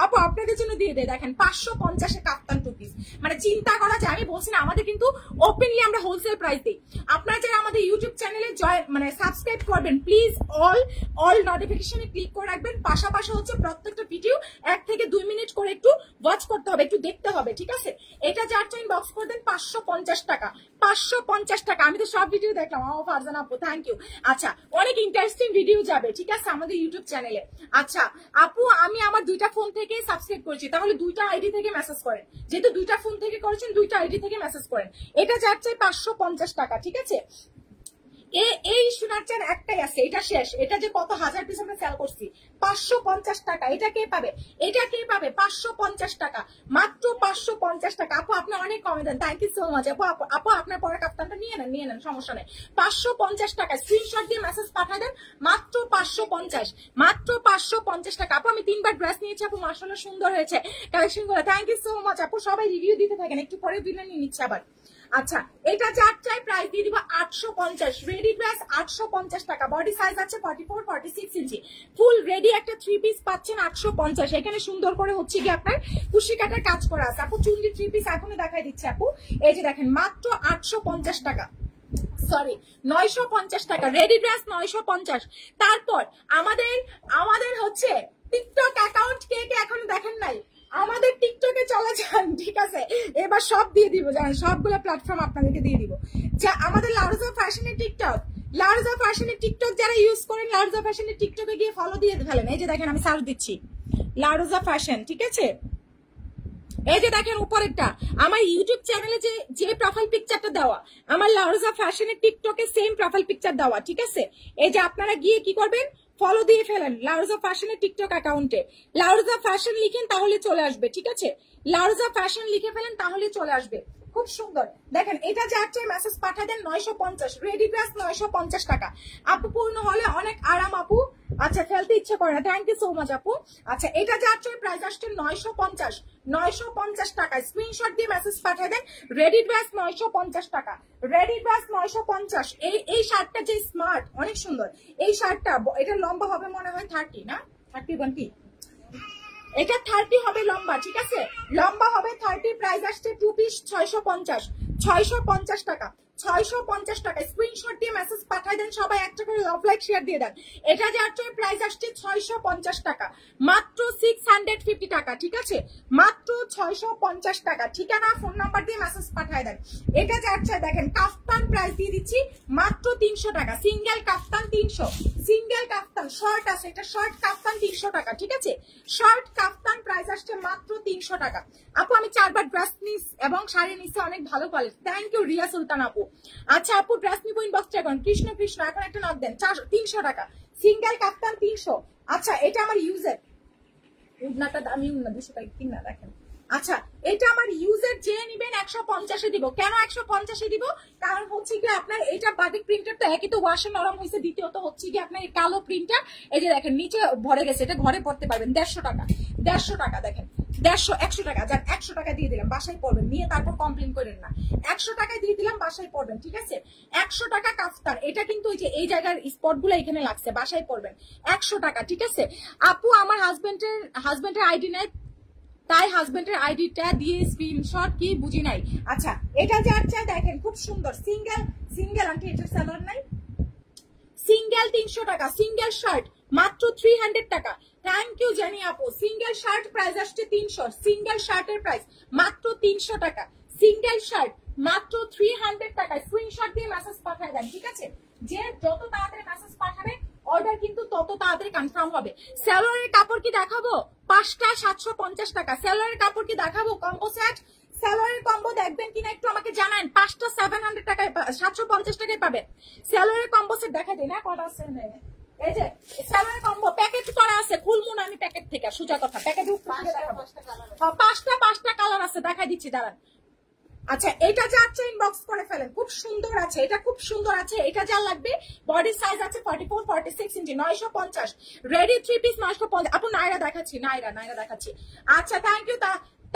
আপু আপনাদের জন্য দিয়ে দেয়। দেখেন 550 কাফতান 2 পিস, মানে চিন্তা করা যায়। আমি বলছি না আমাদের কিন্তু ওপেনলি আমরা হোলসেল প্রাইস দিই। আপনারা যারা আমাদের ইউটিউব চ্যানেলে মানে সাবস্ক্রাইব করবেন প্লিজ অল নোটিফিকেশনে ক্লিক করে রাখবেন। পাশাপাশি হচ্ছে প্রত্যেকটা ভিডিও 1 থেকে 2 মিনিট করে একটু ওয়াচ করতে হবে, একটু দেখতে হবে। ঠিক আছে এটা চারটে ইনবক্স করে দেন। 550 টাকা, 550 টাকা। আমি তো সব ভিডিও দেখলাম। ফারজানা আপু থ্যাংক ইউ। আচ্ছা অনেক ইন্টারেস্টিং ভিডিও যাবে ঠিক আছে আমাদের ইউটিউব চ্যানেলে। আচ্ছা আপু আমি আমার 2টা ফোন থেকে সাবস্ক্রাইব করেছি, তাহলে 2টা আইডি থেকে মেসেজ করেন। যেহেতু 2টা ফোন থেকে করেছেন 2টা আইডি থেকে মেসেজ করেন। এটা যাচ্ছে 550 টাকা। ঠিক আছে এই সোনার চেন একটাই আছে, এটা শেষ। এটা যে কত হাজার পিস আমরা সেল করছি। 550 টাকা। এটা কে পাবে, এটা কে পাবে? 550 টাকা, মাত্র 550 টাকা। আপু আপনি অনেক কমে দেন, থ্যাংক ইউ সো মাচ আপু। আপু আপনার পরে কাপ্তানটা নিয়ে নেন সমস্যা নেই। 550 টাকা স্ক্রিনশট দিয়ে মেসেজ পাঠিয়ে দেন। মাত্র 550, মাত্র 550 টাকা। আপু আমি 3বার ড্রেস নিয়েছি আপু, মাশাআল্লাহ সুন্দর হয়েছে কালেকশন গুলো। থ্যাংক ইউ সো মাচ আপু। সবাই রিভিউ দিতে থাকেন, একটু পরে উইনার নিয়ে নিচ্ছে আবার। আচ্ছা এটা চারটায় প্রাইস দিয়ে দিব 850। রেডি ড্রেস 850 টাকা। বডি সাইজ আছে 44-46 ইঞ্চি। ফুল রেডি একটা 3 পিস পাচ্ছেন 850। এখানে সুন্দর করে হচ্ছে কি আপনার কুশি কাটার কাজ করা আছে। আপু চুন্ডি 3 পিস এখনই দেখাই দিচ্ছে আপু। এই যে দেখেন মাত্র 850 টাকা, সরি 950 টাকা। Ready dress 950। তারপর আমাদের হচ্ছে টিকটক অ্যাকাউন্ট কে এখন দেখেন নাই, আমাদের টিকটকে চলে যান। ঠিক আছে এবার সব দিয়ে দিব, জানেন সবগুলো প্ল্যাটফর্ম আপনাদেরকে দিয়ে দিব। যা আমাদের লারজা ফ্যাশনের টিকটক, লারজা ফ্যাশনের টিকটক যারা ইউজ করেন লারজা ফ্যাশনের টিকটকে গিয়ে ফলো দিয়ে ফেলেন। এই যে দেখেন আমি সার্চ দিচ্ছি লারজা ফ্যাশন। ঠিক আছে এই যে দেখেন উপরেরটা আমার ইউটিউব চ্যানেলে যে প্রোফাইল পিকচারটা দেওয়া, আমার লারজা ফ্যাশনের টিকটকে সেম প্রোফাইল পিকচার দেওয়া। ঠিক আছে এই যে আপনারা গিয়ে কি করবেন, ফলো দিয়ে ফেলেন লারজা ফ্যাশনের টিকটক অ্যাকাউন্টে। লারজা ফ্যাশন লিখেন তাহলে চলে আসবে। ঠিক আছে লারজা ফ্যাশন লিখে ফেলেন তাহলে চলে আসবে। খুব সুন্দর দেখেন। এটা যাচ্ছে মেসেজ পাঠিয়ে দেন 950। রেডি ড্রেস 950 টাকা। আপু পূর্ণ হলে অনেক আরাম আপু। আচ্ছা ফেলতে ইচ্ছে করে না, থ্যাংক ইউ সো মাচ আপু। আচ্ছা এটা যাচ্ছে প্রাইস আসছে 950 টাকা। স্ক্রিনশট দিয়ে মেসেজ পাঠিয়ে দেন। রেডি ড্রেস 950 টাকা, রেডি ড্রেস 950। এই শার্টটা যে স্মার্ট অনেক সুন্দর। এই শার্টটা এটা লম্বা হবে মনে হয় 30 না 31, এটা 30 হবে লম্বা। ঠিক আছে লম্বা হবে 30। প্রাইস আসছে 2 পিস 650 টাকা, 650 টাকা। স্ক্রিনশট দিয়ে মেসেজ পাঠিয়ে দেন। সবাই একটা করে লাভ লাইক শেয়ার দিয়ে দেন। এটা যাচ্ছে প্রাইস আসছে 650 টাকা, মাত্র 650 টাকা। ঠিক আছে মাত্র 650 টাকা। ঠিকানা ফোন নাম্বার দিয়ে মেসেজ পাঠিয়ে দেন। এটা যাচ্ছে দেখেন কাফতান প্রাইস দিয়ে দিচ্ছি মাত্র 300 টাকা। সিঙ্গেল কাফতান 300, সিঙ্গেল কাফতান শর্ট আছে, এটা শর্ট কাফতান 300 টাকা। ঠিক আছে শর্ট কাফতান প্রাইস আসছে মাত্র 300 টাকা। আপু আমি 4বার ড্রেস নিস এবং শাড়ি নিচ্ছে, অনেক ভালো কোয়ালিটি। থ্যাংক ইউ রিয়া সুলতান আপু। আচ্ছা আপু ড্রেস নিবো ইনবক্স এখন। কৃষ্ণ এখন একটা নক দেন। 300 টাকা সিঙ্গেল কাফতান 300। আচ্ছা এটা আমার ইউজের উন্নাটা দামি উন্না 200 টাকা কিনা দেখেন। আচ্ছা এটা আমার ইউজের যে নিবেন 150 দিব। কেন 150 দিব? কারণ হচ্ছে কি আপনার এটা বাটিক প্রিন্টার তো একই তো ওয়াশে নরম হয়েছে, দ্বিতীয়ত হচ্ছে কি আপনার কালো প্রিন্টার এই যে দেখেন নিচে ভরে গেছে, এটা ঘরে পড়তে পারবেন। 150 টাকা, 150 টাকা। দেখেন 150 100 টাকা, যার 100 টাকা দিয়ে দিলাম, বাসায় পড়বেন, নিয়ে তারপর কমপ্লেন করেন না। 100 টাকা দিয়ে দিলাম, বাসায় পড়বেন, ঠিক আছে? 100 টাকা কাফতার, এটা কিন্তু ওই যে এই জায়গার স্পট গুলো এখানে লাগছে, বাসায় পড়বেন, 100 টাকা, ঠিক আছে? আপু আমার হাজবেন্ডের আইডি নাই, তাই হাজবেন্ডের আইডিটা দিয়ে স্ক্রিনশট কি বুঝি নাই। আচ্ছা এটা যার চাই দেখেন খুব সুন্দর, সিঙ্গেল আন্টি, এটা সেলার নাই, সিঙ্গেল 300 টাকা, সিঙ্গেল শার্ট মাত্র 300 টাকা। থ্যাংক ইউ জানি আপু। সিঙ্গেল শার্ট প্রাইস আসছে 300, সিঙ্গেল শার্টের প্রাইস মাত্র 300 টাকা, সিঙ্গেল শার্ট মাত্র 300 টাকা। স্ক্রিনশট দিয়ে মেসেজ পাঠায় দেন, ঠিক আছে? যে যত তাড়াতাড়ি মেসেজ পাঠাবে অর্ডার কিন্তু তত তাড়াতাড়ি কনফার্ম হবে। সালোয়ারের কাপড় কি দেখাবো? 5টা 750 টাকা। সালোয়ারের কাপড় কি দেখাবো? কম্বো সেট সালোয়ারের কম্বো দেখবেন কিনা একটু আমাকে জানান। 5টা 700 টাকায় 750 টাকায় পাবেন। সালোয়ারের কম্বো সেট দেখা দিই না কটা আছে, এই যে সালোয়ারের কম্বো প্যাকেট করা আছে, খুলমুন আমি প্যাকেট থেকে, সোজা কথা প্যাকেট 5টা কালার আছে, দেখা দিচ্ছি দাঁড়ান। আচ্ছা এটা যাচ্ছে ইনবক্স করে ফেলেন, খুব সুন্দর আছে, এটা খুব সুন্দর আছে। এটা যা লাগবে বডি সাইজ আছে 44 46 ইঞ্চি, 950 রেডি 3 পিস 950। আপু নাইরা দেখাচ্ছি, নাইরা দেখাচ্ছি। আচ্ছা থ্যাংক ইউ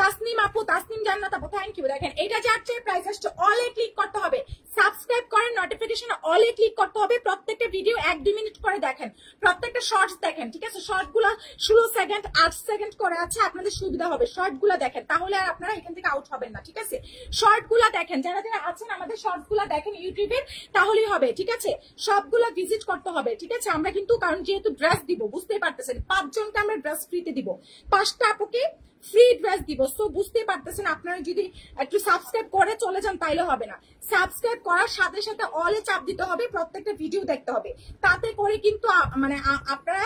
তাসনিম আপু, তাসনিম জান্নাত আপু, থ্যাংক ইউ। দেখেন এটা যাচ্ছে প্রাইস আসছে, অলে ক্লিক করতে হবে, সাবস্ক্রাইব করেন, নোটিফিকেশন অলে ক্লিক করতে হবে। প্রত্যেকটা ভিডিও 1-2 মিনিট করে দেখেন, প্রত্যেকটা শর্টস দেখেন, ঠিক আছে? শর্ট গুলা 16 সেকেন্ড 8 সেকেন্ড করে আছে, আপনাদের সুবিধা হবে। শর্ট গুলা দেখেন, তাহলে আর আপনারা এখান থেকে আউট হবেন না, ঠিক আছে? শর্ট গুলা দেখেন, যারা যারা আছেন আমাদের শর্টস গুলা দেখেন ইউটিউবে, তাহলেই হবে, ঠিক আছে? সবগুলা ভিজিট করতে হবে, ঠিক আছে? আমরা কিন্তু কারণ যেহেতু ড্রেস দিব, বুঝতেই পারতেছেন 5 জনকে আমরা ড্রেস ফ্রিতে দিব, 5টা আপুকে ফ্রি ড্রেস দিব। সো বুঝতে পারতেছেন, আপনারা যদি একটু সাবস্ক্রাইব করে চলে যান তাইলে হবে না, সাবস্ক্রাইব করার সাথে সাথে অলে চাপ দিতে হবে, প্রত্যেকটা ভিডিও দেখতে হবে, তাতে করে কিন্তু মানে আপনারা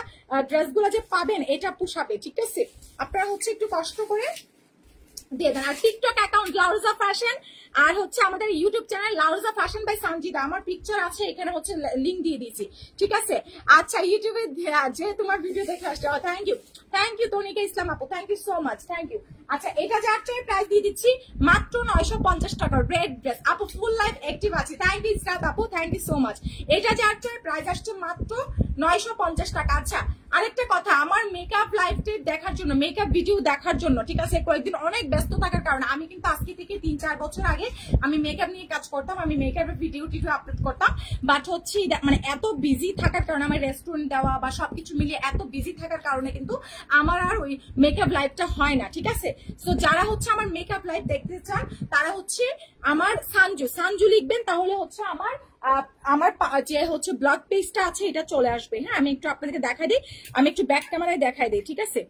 ড্রেসগুলো যে পাবেন এটা পোষাবে, ঠিক আছে? আপনারা হচ্ছে একটু কষ্ট করে দিয়ে দেন। আর টিকটক অ্যাকাউন্ট লাউজা ফ্যাশন, আর হচ্ছে আমাদের YouTube channel Lauja fashion by Sanjida, আমার পিকচার আছে এখানে, হচ্ছে লিংক দিয়ে দিয়েছি, ঠিক আছে? আচ্ছা ইউটিউবে যে তোমার ভিডিও দেখে আসছে, থ্যাংক ইউ তনিকা ইসলাম আপু, thank you so much, thank you. আচ্ছা এটা যার চাই প্রাইস দিয়ে দিচ্ছি মাত্র 950 টাকা, রেড ড্রেস আপু, ফুল লাইফ অ্যাক্টিভ আছে, থ্যাংক ইউ ইসরাত আপু, থ্যাংক ইউ সো মাচ। এটা যার চাই প্রাইস আসছে মাত্র 950 টাকা। আচ্ছা আরেকটা কথা, আমার মেকআপ লাইভ দেখার জন্য, মেকআপ ভিডিও দেখার জন্য, ঠিক আছে? কয়েকদিন অনেক ব্যস্ত থাকার কারণে, আমি কিন্তু আজকে থেকে 3-4 বছর আগে আমি মেকআপ নিয়ে কাজ করতাম, আমি মেকআপের ভিডিও আপলোড করতাম, বাট হচ্ছে মানে এত বিজি থাকার কারণে, আমার রেস্টুরেন্ট দেওয়া বা সবকিছু মিলিয়ে এত বিজি থাকার কারণে কিন্তু আমার আর ওই মেকআপ লাইভটা হয় না, ঠিক আছে? সো যারা হচ্ছে আমার মেকআপ লাইভ দেখতে চান তারা হচ্ছে আমার সানজু লিখবেন, তাহলে হচ্ছে আমার যে হচ্ছে ব্লগ পেজটা আছে এটা চলে আসবে। হ্যাঁ আমি একটু আপনাদেরকে দেখাই দিই, আমি একটু ব্যাক ক্যামেরায় দেখাই দিই, ঠিক আছে?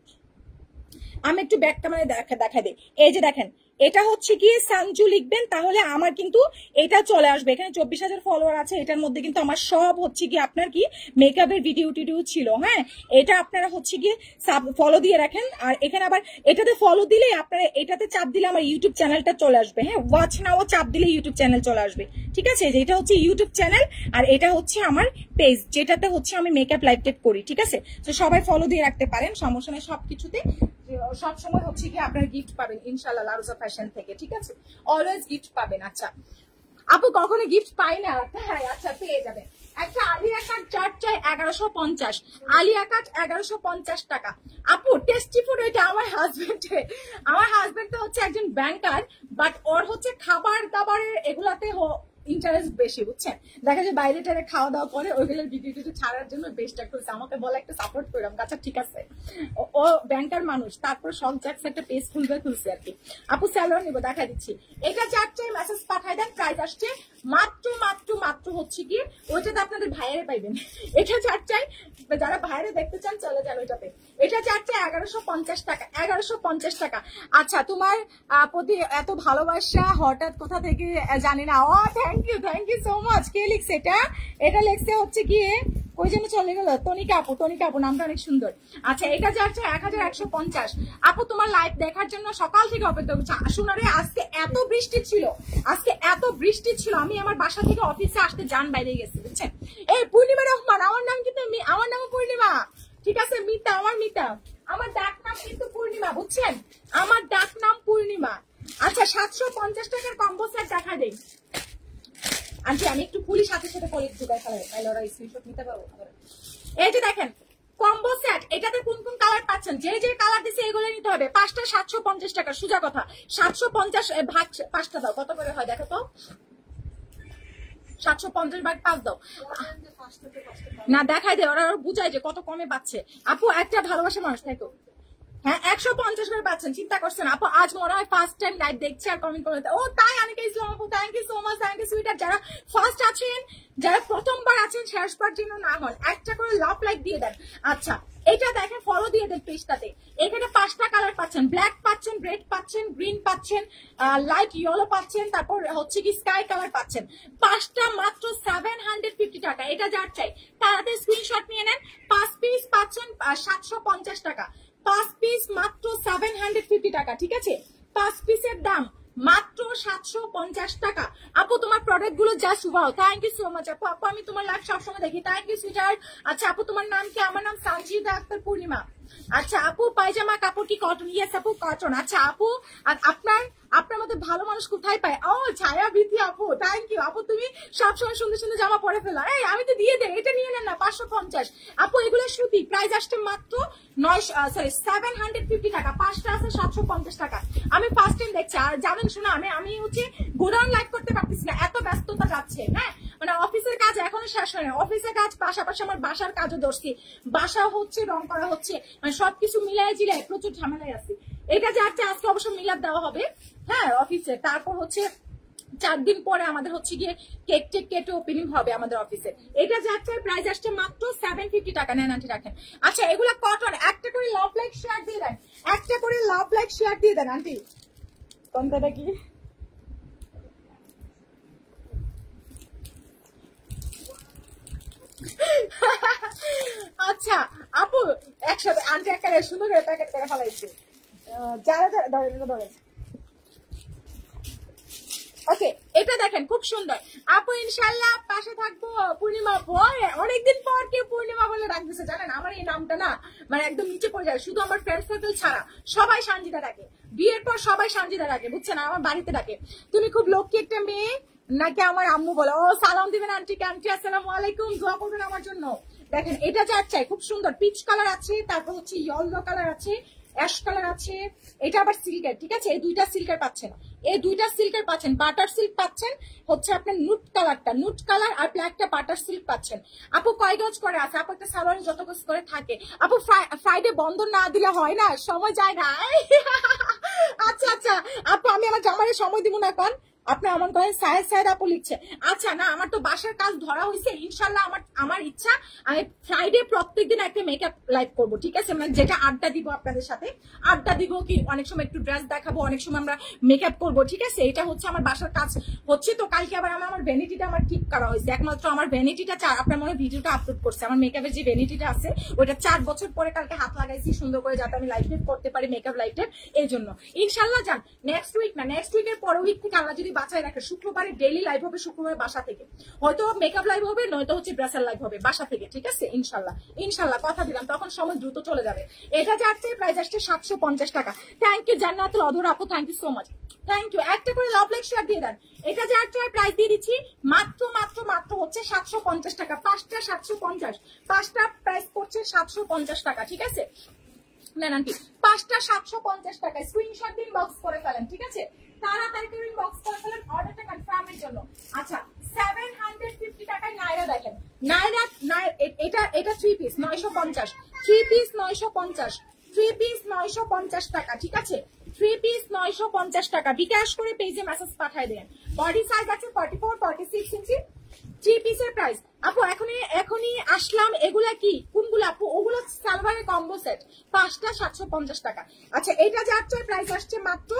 আমি একটু ব্যাক ক্যামেরায় দেখাই দিই। এই যে দেখেন, এটা হচ্ছে কি সানজু লিখবেন, তাহলে আমার কিন্তু এটা চলে আসবে। এখানে 24,000 ফলোয়ার আছে, এটার মধ্যে কিন্তু আমার সব হচ্ছে কি আপনার কি মেকআপের ভিডিও ছিল। হ্যাঁ এটা আপনারা হচ্ছে কি ফলো দিয়ে রাখেন। আর এখানে আবার এটাতে ফলো দিলে আপনারা এটাতে চাপ দিলে আমার ইউটিউব চ্যানেলটা চলে আসবে। হ্যাঁ ওয়াচ নাও চাপ দিলে ইউটিউব চ্যানেল চলে আসবে, ঠিক আছে? এটা হচ্ছে ইউটিউব চ্যানেল, আর এটা হচ্ছে আমার পেজ, যেটাতে হচ্ছে আমি মেকআপ লাইভ টেপ করি, ঠিক আছে? তো সবাই ফলো দিয়ে রাখতে পারেন, সমস্যা নেই। সবকিছুতে সবসময় হচ্ছে কি আপনার গিফট পাবেন ইনশাল্লাহ লারুজা ফ্যাশন থেকে, ঠিক আছে? অলওয়েজ গিফট পাবেন। আচ্ছা আপু কখনো গিফট পাই না? হ্যাঁ আচ্ছা পেয়ে যাবেন। একটা আলিয়া কাট চার্ট চাই 1150, আলিয়া কাট 1150 টাকা। আপু টেস্টি ফুড, ওইটা আমার হাজবেন্ড তো হচ্ছে একজন ব্যাংকার, বাট ওর হচ্ছে খাবার দাবারের এগুলাতে ইন্টারেস্ট বেশি, বুঝছেন? দেখা যায় বাইরে টাইরে খাওয়া দাওয়া করে ওইগুলোর ভিডিও ছাড়ার জন্য বেশটা করছে, আমাকে বলে একটা সাপোর্ট করলাম। আচ্ছা ঠিক আছে, ও ব্যাংকার মানুষ, তারপর শখ জাগছে একটা পেজ খুলছে আর কি। আপু স্যালোয়ার নিবো, দেখা দিচ্ছি। এটা যার চাই মেসেজ পাঠাই দেন, প্রাইস আসছে মাত্র হচ্ছে কি ওইটাতে আপনাদের ভাইয়েরে পাইবেন। এটা যার চাই, যারা ভাইয়েরে দেখতে চান চলে যান ওইটাতে। এটা যার চাই 1150 টাকা, 1150 টাকা। আচ্ছা তোমার প্রতি এত ভালোবাসা হঠাৎ কোথা থেকে জানি না। ও থ্যাংক ইউ সো মাচ। কে লিখছে এটা? এটা লিখছে হচ্ছে কি ওই জন্য চলে গেল তনিকা আপু, নামটা অনেক সুন্দর। আচ্ছা এটা যাচ্ছে 1150। আপু তোমার লাইভ দেখার জন্য সকাল থেকে অপেক্ষা করছি। শোনারে আজকে এত বৃষ্টি ছিল, আমি আমার বাসা থেকে অফিসে আসতে যান বাইরে গেছি, বুঝছেন? এই পূর্ণিমা রহমান, আমার নাম কিন্তু আমার নাম পূর্ণিমা, ঠিক আছে? মিতা, আমার ডাক নাম কিন্তু পূর্ণিমা, বুঝছেন? আমার ডাক নাম পূর্ণিমা। আচ্ছা 750 টাকার কম্বো সেট দেখা দেই আন্টি, আমি একটু পুলিশ সাথে সাথে কলিগ ঢুকাই ফেলাই, তাহলে ওরা স্ক্রিনশট নিতে পারবো। এই যে দেখেন কম্বো সেট, এটাতে কোন কোন কালার পাচ্ছেন, যে যে কালার দিছে এগুলো নিতে হবে। 5টা 750 টাকা, সোজা কথা। 750 ভাগ 5টা দাও, কত করে হয় দেখো তো? 750 ভাগ 5 দাও না, দেখাই দে, ওরা বুঝায় যে কত কমে পাচ্ছে। আপু একটা ভালোবাসা মানুষ থাকো, হ্যাঁ 150 করে পাচ্ছেন, চিন্তা করছেন আপু। আজ মনে হয় ফার্স্ট টাইম লাইভ দেখছি আর কমেন্ট করে, ও তাই অনেকে ইসলাম আপু, thank you so much, thank you সুইটার। যারা ফার্স্ট আছেন, যারা প্রথমবার আছেন, শেষবার যেন না হন, একটা করে লাভ লাইক দিয়ে দেন। আচ্ছা এটা দেখেন, ফলো দিয়ে দেন পেজটাতে। এখানে 5টা কালার পাচ্ছেন, ব্ল্যাক পাচ্ছেন, রেড পাচ্ছেন, গ্রিন পাচ্ছেন, লাইট ইয়েলো পাচ্ছেন, তারপর হচ্ছে কি স্কাই কালার পাচ্ছেন। 5টা মাত্র 750 টাকা। এটা যার চাই তাড়াতাড়ি স্ক্রিনশট নিয়ে নেন। 5 পিস পাচ্ছেন 750 টাকা। 5 পিস মাত্র 750 টাকা, ঠিক আছে? 5 পিসের দাম মাত্র 750 টাকা। আপু তোমার প্রোডাক্ট গুলো যা শুভাও, থ্যাংক ইউ সো মাচ আপু। আপু আমি তোমার লাইভ সবসময় দেখি, থ্যাংক ইউ সুইটার। আচ্ছা আপু তোমার নাম কি? আমার নাম সানজিদা আক্তার পূর্ণিমা। আচ্ছা আপু পায়জামা কাপড় কি কটন? ইয়েস আপু কটন। আচ্ছা আপু আপনার মধ্যে ভালো মানুষ কোথায় পায়? ও ছায়া বিথি আপু, থ্যাংক ইউ আপু, তুমি সবসময় সুন্দর সুন্দর জামা পরে ফেলা। এই আমি তো দিয়ে দেয়, এটা নিয়ে নেন না, 550 আপু। এগুলো সুতি, প্রাইস আসছে মাত্র 750 টাকা। 5টা আছে 750 টাকা। আমি ফার্স্ট টাইম দেখছি, আর জানেন শোনা, আমি হচ্ছে গোডাউন লাইভ করতে পারতেছি না, এত ব্যস্ততা যাচ্ছে। হ্যাঁ মানে অফিসের কাজ এখনো শেষ হয় না, অফিসের কাজ পাশাপাশি আমার বাসার কাজও ধরছি, বাসা হচ্ছে, রং করা হচ্ছে, মানে সবকিছু মিলাই জিলাই প্রচুর ঝামেলায় আছে। এটা যাচ্ছে আজকে অবশ্য মিলাদ দেওয়া হবে, হ্যাঁ অফিসে। তারপর হচ্ছে 4 দিন পরে আমাদের হচ্ছে গিয়ে কেক টেক কেটে ওপেনিং হবে আমাদের অফিসে। এটা যাচ্ছে প্রাইস আসছে মাত্র 750 টাকা। নেন আন্টি রাখেন। আচ্ছা এগুলা কটন। একটা করে লাভ লাইক শেয়ার দিয়ে দেন, একটা করে লাভ লাইক শেয়ার দিয়ে দেন আন্টি। কোনটা কি? আচ্ছা আপু একসাথে আন্টি একটা সুন্দর করে প্যাকেট করে ফেলাইছে। যারা ধরেন ওকে, এটা দেখেন খুব সুন্দর। আপু ইনশাল্লাহ পাশে থাকবো। পূর্ণিমা পরে অনেকদিন পর কেউ পূর্ণিমা বলে ডাকতেছে, জানেন আমার এই নামটা না মানে একদম নিচে পড়ে যায়। শুধু আমার ফ্রেন্ড সার্কেল ছাড়া সবাই সানজিদা ডাকে, বিয়ের পর সবাই সানজিদা ডাকে, বুঝছেন? আমার বাড়িতে ডাকে। তুমি খুব লক্ষ্মী একটা মেয়ে নাকি আমার আম্মু বলে। ও সালাম দিবেন আন্টিকে। আন্টি আসসালামু আলাইকুম, দোয়া করবেন আমার জন্য। দেখেন এটা যার চাই, খুব সুন্দর পিচ কালার আছে, তারপর হচ্ছে ইয়েলো কালার আছে, অ্যাশ কালার আছে। এটা আবার সিল্কের, ঠিক আছে? এই দুইটা সিল্কের পাচ্ছেন, এই দুইটা সিল্কের পাচ্ছেন। বাটার সিল্ক পাচ্ছেন হচ্ছে আপনার নুট কালারটা, নুট কালার আর ব্ল্যাকটা বাটার সিল্ক পাচ্ছেন। আপু কয় গজ করে আছে? আপু একটা সালোয়ারে যত গজ করে থাকে। আপু ফ্রাইডে বন্ধ না দিলে হয় না, সময় যায় না। আচ্ছা আচ্ছা আপু আমি আমার জামাইয়ের সময় দিব না এখন। আপনি আমার কয়েন সায়েদ আপু লিখছে। আচ্ছা না আমার তো বাসার কাজ ধরা হয়েছে, ইনশাল্লাহ আমার ইচ্ছা আমি ফ্রাইডে প্রত্যেকদিন একটা মেকআপ লাইভ করবো, ঠিক আছে? মানে যেটা আড্ডা দিব আপনাদের সাথে, আড্ডা দিব কি অনেক সময় একটু ড্রেস দেখাবো, অনেক সময় আমরা মেকআপ করবো, ঠিক আছে? এটা হচ্ছে আমার বাসার কাজ হচ্ছে। তো কালকে আবার আমার ভ্যানিটিটা আমার ঠিক করা হয়েছে, একমাত্র আমার ভ্যানিটিটা আপনার মনে ভিডিওটা আপলোড করছে, আমার মেকআপের যে ভ্যানিটিটা আছে ওইটা 4 বছর পরে কালকে হাত লাগাইছি সুন্দর করে, যাতে আমি লাইভ করতে পারি মেকআপ লাইভের। এই জন্য ইনশাল্লাহ যান নেক্সট উইক না, নেক্সট উইকের পরের উইক থেকে আল্লাহ যদি বাঁচায় রাখে, শুক্রবারে ডেইলি লাইভ হবে, শুক্রবারে বাসা থেকে, হয়তো মেকআপ লাইভ হবে, নয়তো হচ্ছে ড্রেসার লাইভ হবে বাসা থেকে, ঠিক আছে? ইনশাল্লাহ ইনশাল্লাহ কথা দিলাম, তখন সময় দ্রুত চলে যাবে। এটা যাচ্ছে প্রাইস আসছে 750 টাকা। থ্যাংক ইউ জান্নাতুল অধর আপু, thank you so much, thank you. একটা করে লাভ লাইক শেয়ার দিয়ে দেন। এটা যাচ্ছে প্রাইস দিয়ে দিচ্ছি মাত্র মাত্র মাত্র হচ্ছে 750 টাকা। 5টা 750, 5টা প্রাইস পড়ছে 750 টাকা, ঠিক আছে? নেন আন্টি 5টা 750 টাকা। স্ক্রিনশট দিন, বক্স করে ফেলেন, ঠিক আছে? তাড়াতাড়ি করে বক্স করে ফেলেন অর্ডারটা কনফার্মের জন্য। আচ্ছা 750 টাকায় নাইরা দেখেন, নাইরা এটা 3 পিস 950, 3 পিস 950, 3 পিস 950 টাকা, ঠিক আছে? 3 পিস 950 টাকা। বিকাশ করে পেজে মেসেজ পাঠিয়ে দেন। বডি সাইজ আছে 44 46 ইঞ্চি। 3 পিসের প্রাইস আপু এখনই আসলাম। এগুলা কি কোনগুলো আপু? ওগুলো সালোয়ারের কম্বো সেট, 5টা 750 টাকা। আচ্ছা এটা যাচ্ছে প্রাইস আসছে মাত্র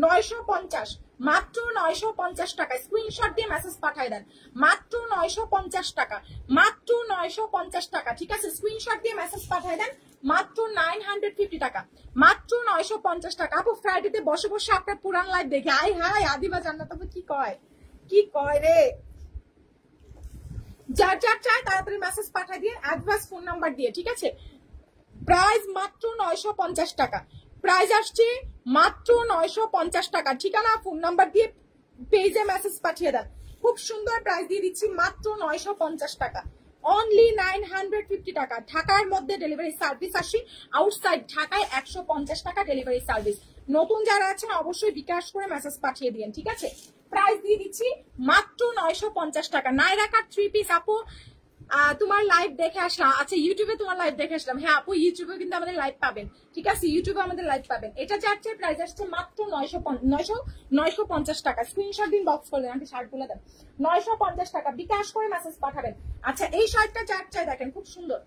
950, মাত্র 950 টাকা। স্ক্রিনশট দিয়ে মেসেজ পাঠিয়ে দেন। মাত্র 950 টাকা, মাত্র 950 টাকা, ঠিক আছে? স্ক্রিনশট দিয়ে মেসেজ পাঠিয়ে দেন। মাত্র 950 টাকা, মাত্র 950 টাকা। আপু ফ্রাইডেতে বসে বসে আপনার পুরান লাইভ দেখে আই হাই আদিবা জান্নাত আপু কি কয় রে। যার যার চায় তাড়াতাড়ি মেসেজ পাঠিয়ে দিয়ে অ্যাডভান্স ফোন নাম্বার দিয়ে, ঠিক আছে? প্রাইস মাত্র 950 টাকা, প্রাইস আসছে মাত্র 950 টাকা। ঠিকানা ফোন নাম্বার দিয়ে পেজে মেসেজ পাঠিয়ে দেন। খুব সুন্দর প্রাইস দিয়ে দিচ্ছি মাত্র 950 টাকা। অনলি 950 টাকা। ঢাকার মধ্যে ডেলিভারি সার্ভিস আসি, আউটসাইড ঢাকায় 150 টাকা ডেলিভারি সার্ভিস। নতুন যারা আছেন অবশ্যই বিকাশ করে মেসেজ পাঠিয়ে দিন, ঠিক আছে? প্রাইস দিয়ে দিচ্ছি মাত্র 950 টাকা। নাইরাকার 3 পিস আপু তোমার লাইভ দেখে আসলাম। আচ্ছা ইউটিউবে তোমার লাইভ দেখে আসলাম। হ্যাঁ আপু ইউটিউবে কিন্তু আমাদের লাইভ পাবেন, ঠিক আছে? ইউটিউবে আমাদের লাইভ পাবেন। এটা চার্জে প্রাইস আসছে মাত্র 950 টাকা। স্ক্রিনশট দিন, বক্স করলেন আন্টি শার্ট গুলো দেন। 950 টাকা বিকাশ করে মেসেজ পাঠাবেন। আচ্ছা এই শার্টটা চার্জে দেখেন খুব সুন্দর।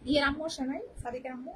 ইয়ের আম্মু আসে নাই, সাদিকের আম্মু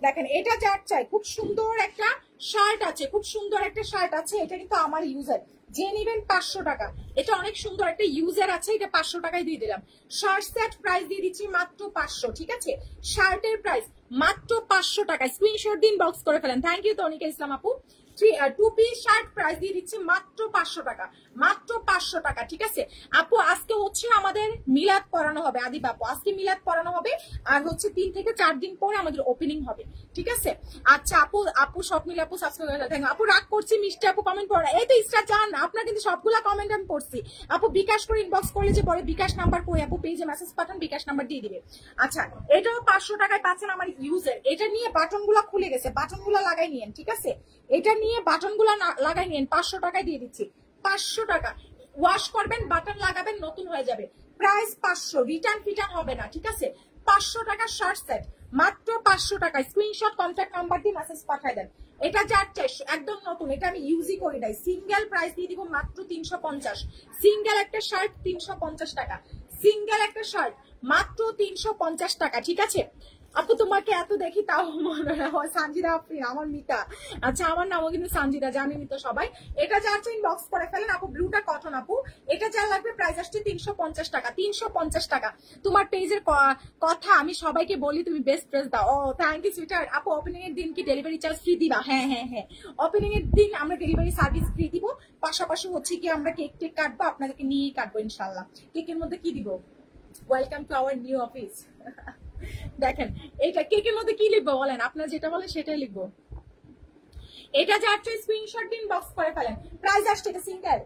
দেখেন এটা যার চাই, খুব সুন্দর একটা শার্ট আছে, খুব সুন্দর একটা শার্ট আছে। এটা কিন্তু আমার ইউজার, যে নিবেন 500 টাকা। এটা অনেক সুন্দর একটা ইউজার আছে, এটা 500 টাকায় দিয়ে দিলাম। শার্ট সেট প্রাইস দিয়ে দিচ্ছি মাত্র 500, ঠিক আছে? শার্টের প্রাইস মাত্র 500 টাকা। স্ক্রিনশট দিন, বক্স করে ফেলেন। থ্যাংক ইউ তনিকা ইসলাম আপু। 2 পিস শার্ট প্রাইস দিয়ে দিচ্ছি মাত্র 500 টাকা, মাত্র 500 টাকা, ঠিক আছে? আপু আজকে হচ্ছে আমাদের মিলাদ পড়ানো হবে, আদি বাপু আজকে মিলাদ পড়ানো হবে, আর হচ্ছে 3 থেকে 4 দিন পরে আমাদের ওপেনিং হবে, ঠিক আছে? আচ্ছা আপু সব মিলে আপু সাবস্ক্রাইব করে দেন। আপু রাগ করছি, মিষ্টি আপু কমেন্ট পড়া, এই তো ইস্টার জান আপনার কিন্তু সবগুলা কমেন্ট আমি পড়ছি। আপু বিকাশ করে ইনবক্স করলে যে পরে বিকাশ নাম্বার কই আপু পেজে মেসেজ পাঠান, বিকাশ নাম্বার দিয়ে দিবে। আচ্ছা এটাও 500 টাকায় পাচ্ছেন আমার ইউজার। এটা নিয়ে বাটনগুলো খুলে গেছে, বাটনগুলো লাগাই নিয়েন, ঠিক আছে? এটা নিয়ে বাটনগুলো লাগাই নিয়েন, 500 টাকায় দিয়ে দিচ্ছি। 500 টাকা ওয়াশ করবেন, বাটন লাগাবেন, নতুন হয়ে যাবে। প্রাইস 500, রিটার্ন ফিটার্ন হবে না, ঠিক আছে? 500 টাকা শার্ট সেট, মাত্র 500 টাকায়। স্ক্রিনশট কন্ট্যাক্ট নাম্বার দিয়ে মেসেজ পাঠায় দেন। এটা যার চাই একদম নতুন, এটা আমি ইউজই করি নাই। সিঙ্গেল প্রাইস দিয়ে দিব মাত্র 350। সিঙ্গেল একটা শার্ট 350 টাকা, সিঙ্গেল একটা শার্ট মাত্র 350 টাকা, ঠিক আছে? আপু তোমাকে এত দেখি তাও মনে হয় সানজিদা আপনি আমার মিতা। আচ্ছা আমার নামও কিন্তু সানজিদা, জানেনি তো সবাই। এটা যার চাই বক্স করে ফেলেন আপু। ব্লুটা কটন আপু, এটা যা লাগবে প্রাইস আসছে 350 টাকা, 350 টাকা। তোমার পেজের কথা আমি সবাইকে বলি, তুমি বেস্ট প্রেস দাও। ও থ্যাংক ইউ সুইটার। আপু ওপেনিং এর দিন কি ডেলিভারি চার্জ ফ্রি দিবা? হ্যাঁ হ্যাঁ হ্যাঁ, ওপেনিং এর দিন আমরা ডেলিভারি সার্ভিস ফ্রি দিব। পাশাপাশি হচ্ছে কি আমরা কেক টেক কাটবো, আপনাদেরকে নিয়েই কাটবো ইনশাল্লাহ। কেকের মধ্যে কি দিব? Welcome to our new office. দেখেন এটা কেকের মধ্যে কি লিখবো বলেন, আপনার যেটা বলে সেটাই লিখবো। এটা যার চাই স্ক্রিনশট দিন, বক্স করে ফেলেন। প্রাইস আসছে এটা সিঙ্গেল।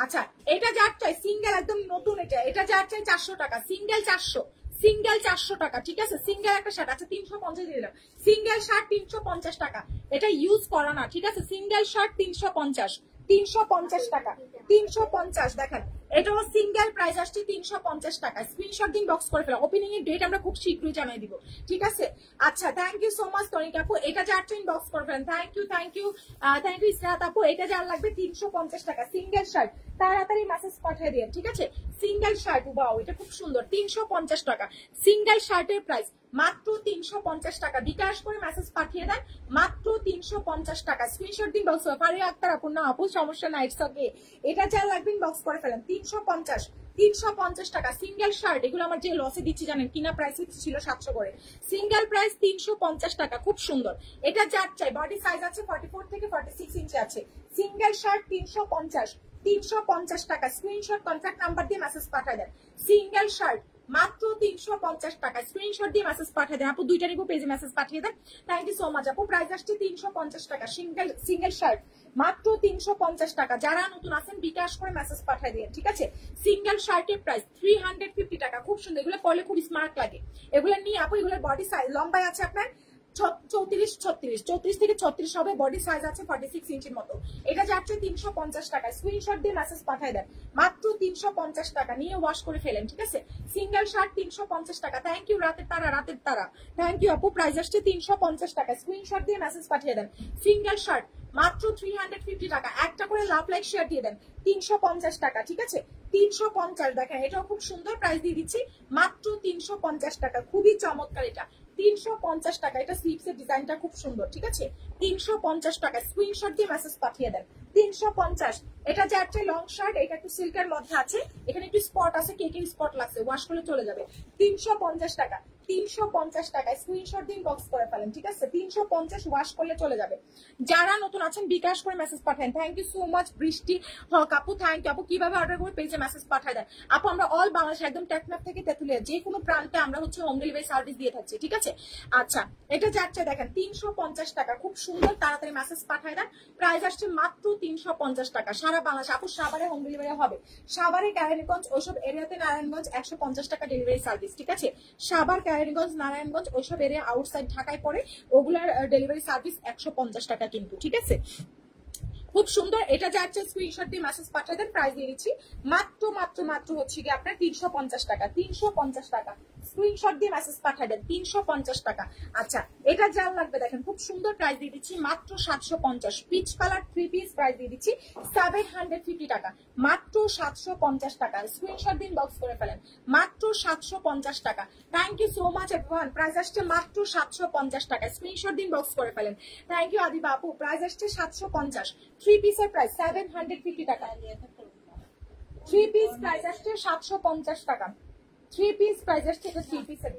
আচ্ছা এটা যার চাই সিঙ্গেল একদম নতুন, এটা যার চাই 400 টাকা, সিঙ্গেল 400, সিঙ্গেল 400 টাকা, ঠিক আছে? সিঙ্গেল একটা শার্ট, আচ্ছা 350 দিয়ে দিলাম। সিঙ্গেল শার্ট 350 টাকা, এটা ইউজ করা না, ঠিক আছে? সিঙ্গেল শার্ট 350, 350 টাকা, 350। দেখেন এটাও সিঙ্গেল প্রাইস আসছে 350 টাকা। স্ক্রিনশট দিন, বক্স করে ফেলো। ওপেনিং এর ডেট আমরা খুব শীঘ্রই জানিয়ে দিব, ঠিক আছে? আচ্ছা থ্যাংক ইউ সো মাচ তনিকা আপু। এটা যার চাই বক্স করে ফেলেন। থ্যাংক ইউ ইসরাত আপু। এটা যার লাগবে 350 টাকা, সিঙ্গেল শার্ট। তাড়াতাড়ি মেসেজ পাঠিয়ে দিন, ঠিক আছে? সিঙ্গেল শার্ট, ওয়াও এটা খুব সুন্দর, 350 টাকা। সিঙ্গেল শার্টের প্রাইস মাত্র 350 টাকা। বিকাশ করে মেসেজ পাঠিয়ে দেন, মাত্র 350 টাকা। স্ক্রিনশট দিন, বক্স ফারিয়া আক্তার আপু। না আপু সমস্যা নাই, ইটস ওকে। এটা যা লাগবে বক্স করে ফেলেন। 350 টাকা সিঙ্গেল শার্ট। এগুলো আমার যে লসে দিচ্ছি জানেন, কিনা প্রাইস ছিল 700 করে। সিঙ্গেল প্রাইস 350 টাকা, খুব সুন্দর। এটা যার চাই, বডি সাইজ আছে 44 থেকে 46 ইঞ্চি আছে। সিঙ্গেল শার্ট 350 টাকা। স্ক্রিনশট কন্ট্যাক্ট নাম্বার দিয়ে মেসেজ পাঠিয়ে দেন। সিঙ্গেল শার্ট মাত্র 350 টাকা। স্ক্রিনশট দিয়ে মেসেজ পাঠিয়ে দেন আপু। দুইটা নিবো, পেজে মেসেজ পাঠিয়ে দেন। থ্যাংক ইউ সো মাচ আপু। প্রাইস আসছে 350 টাকা, সিঙ্গেল শার্ট মাত্র 350 টাকা। যারা নতুন আছেন বিকাশ করে মেসেজ পাঠিয়ে দিন, ঠিক আছে? সিঙ্গেল শার্টের প্রাইস 350 টাকা। খুব সুন্দর, এগুলো পরলে খুব স্মার্ট লাগে। এগুলো নিয়ে আপু, এগুলোর বডি সাইজ লম্বায় আছে আপনার 34 থেকে 36 হবে। বডি সাইজ আছে 46 ইঞ্চির মতো। এটা যাচ্ছে 350 টাকা। স্ক্রিনশট দিয়ে মেসেজ পাঠিয়ে দেন, মাত্র 350 টাকা। নিয়ে ওয়াশ করে ফেলেন, ঠিক আছে? সিঙ্গেল শার্ট 350 টাকা। থ্যাংক ইউ রাতের তারা, থ্যাংক ইউ আপু। প্রাইস আসছে 350 টাকা। স্ক্রিনশট দিয়ে মেসেজ পাঠিয়ে দেন। সিঙ্গেল শার্ট মাত্র 350 টাকা। একটা করে লাভ লাইক শেয়ার দিয়ে দেন। 350 টাকা, ঠিক আছে? 350। দেখেন এটাও খুব সুন্দর, প্রাইস দিয়ে দিচ্ছি মাত্র 350 টাকা। খুবই চমৎকার এটা, 350 টাকা। এটা স্লিপস এর ডিজাইনটা খুব সুন্দর, ঠিক আছে? 350 টাকা। স্ক্রিনশট দিয়ে মেসেজ পাঠিয়ে দেন। 350। এটা যে একটা লং শার্ট, এটা একটু সিল্কের মধ্যে আছে, এখানে একটু স্পট আছে, কেকের স্পট লাগছে, ওয়াশ করলে চলে যাবে। 350 টাকা, 350 টাকায়। স্ক্রিনশট দিন, বক্স করে ফেলেন, ঠিক আছে? 350 ওয়াশ করলে চলে যাবে। যারা নতুন আছেন বিকাশ করে মেসেজ পাঠান। Thank you so much Brishti Hoque আপু। থ্যাংক ইউ আপু। কিভাবে অর্ডার করে পেজে মেসেজ পাঠায় দেন আপু? আমরা অল বাংলাদেশ, একদম টেকনাফ থেকে তেতুলিয়া, যে কোনো প্রান্তে আমরা হচ্ছে হোম ডেলিভারি সার্ভিস দিয়ে থাকছি, ঠিক আছে? আচ্ছা এটা যাচ্ছে দেখেন 350 টাকা। খুব সুন্দর। সুন্দর, তাড়াতাড়ি মেসেজ পাঠায় দেন। প্রাইস আসছে মাত্র 350 টাকা সারা বাংলাদেশ। আপু সাভারে হোম ডেলিভারি হবে, সাভারে কেরানীগঞ্জ ওইসব এরিয়াতে নারায়ণগঞ্জ 150 টাকা ডেলিভারি সার্ভিস, ঠিক আছে? সাভার কেরানীগঞ্জ নারায়ণগঞ্জ ওইসব এরিয়া আউটসাইড ঢাকায় পড়ে, ওগুলার ডেলিভারি সার্ভিস 150 টাকা কিন্তু, ঠিক আছে? খুব সুন্দর। এটা যাচ্ছে স্ক্রিনশট দিয়ে মেসেজ পাঠিয়ে দেন, প্রাইস দিয়ে দিচ্ছি মাত্র মাত্র মাত্র হচ্ছে কি আপনার 350 টাকা। 350 টাকা স্ক্রিনশট দিয়ে মেসেজ পাঠিয়ে দেন, 350 টাকা। আচ্ছা, এটা যার লাগবে দেখেন খুব সুন্দর, প্রাইস দিয়ে দিচ্ছি মাত্র 750। পিচ কালার 3 পিস, প্রাইস দিয়ে দিচ্ছি 750 টাকা, মাত্র 750 টাকা। স্ক্রিনশট দিন, বক্স করে ফেলেন, মাত্র 750 টাকা। Thank you so much everyone. Price আসছে মাত্র 750 টাকা, স্ক্রিনশট দিন, বক্স করে ফেলেন। থ্যাংক ইউ আদিবা আপু। প্রাইস আসছে 750। 3 পিসের প্রাইস 750 টাকা। 3 পিস প্রাইস আসছে 750 টাকা। 3 পিস প্রাইস আসছে, এটা 3 পিসের।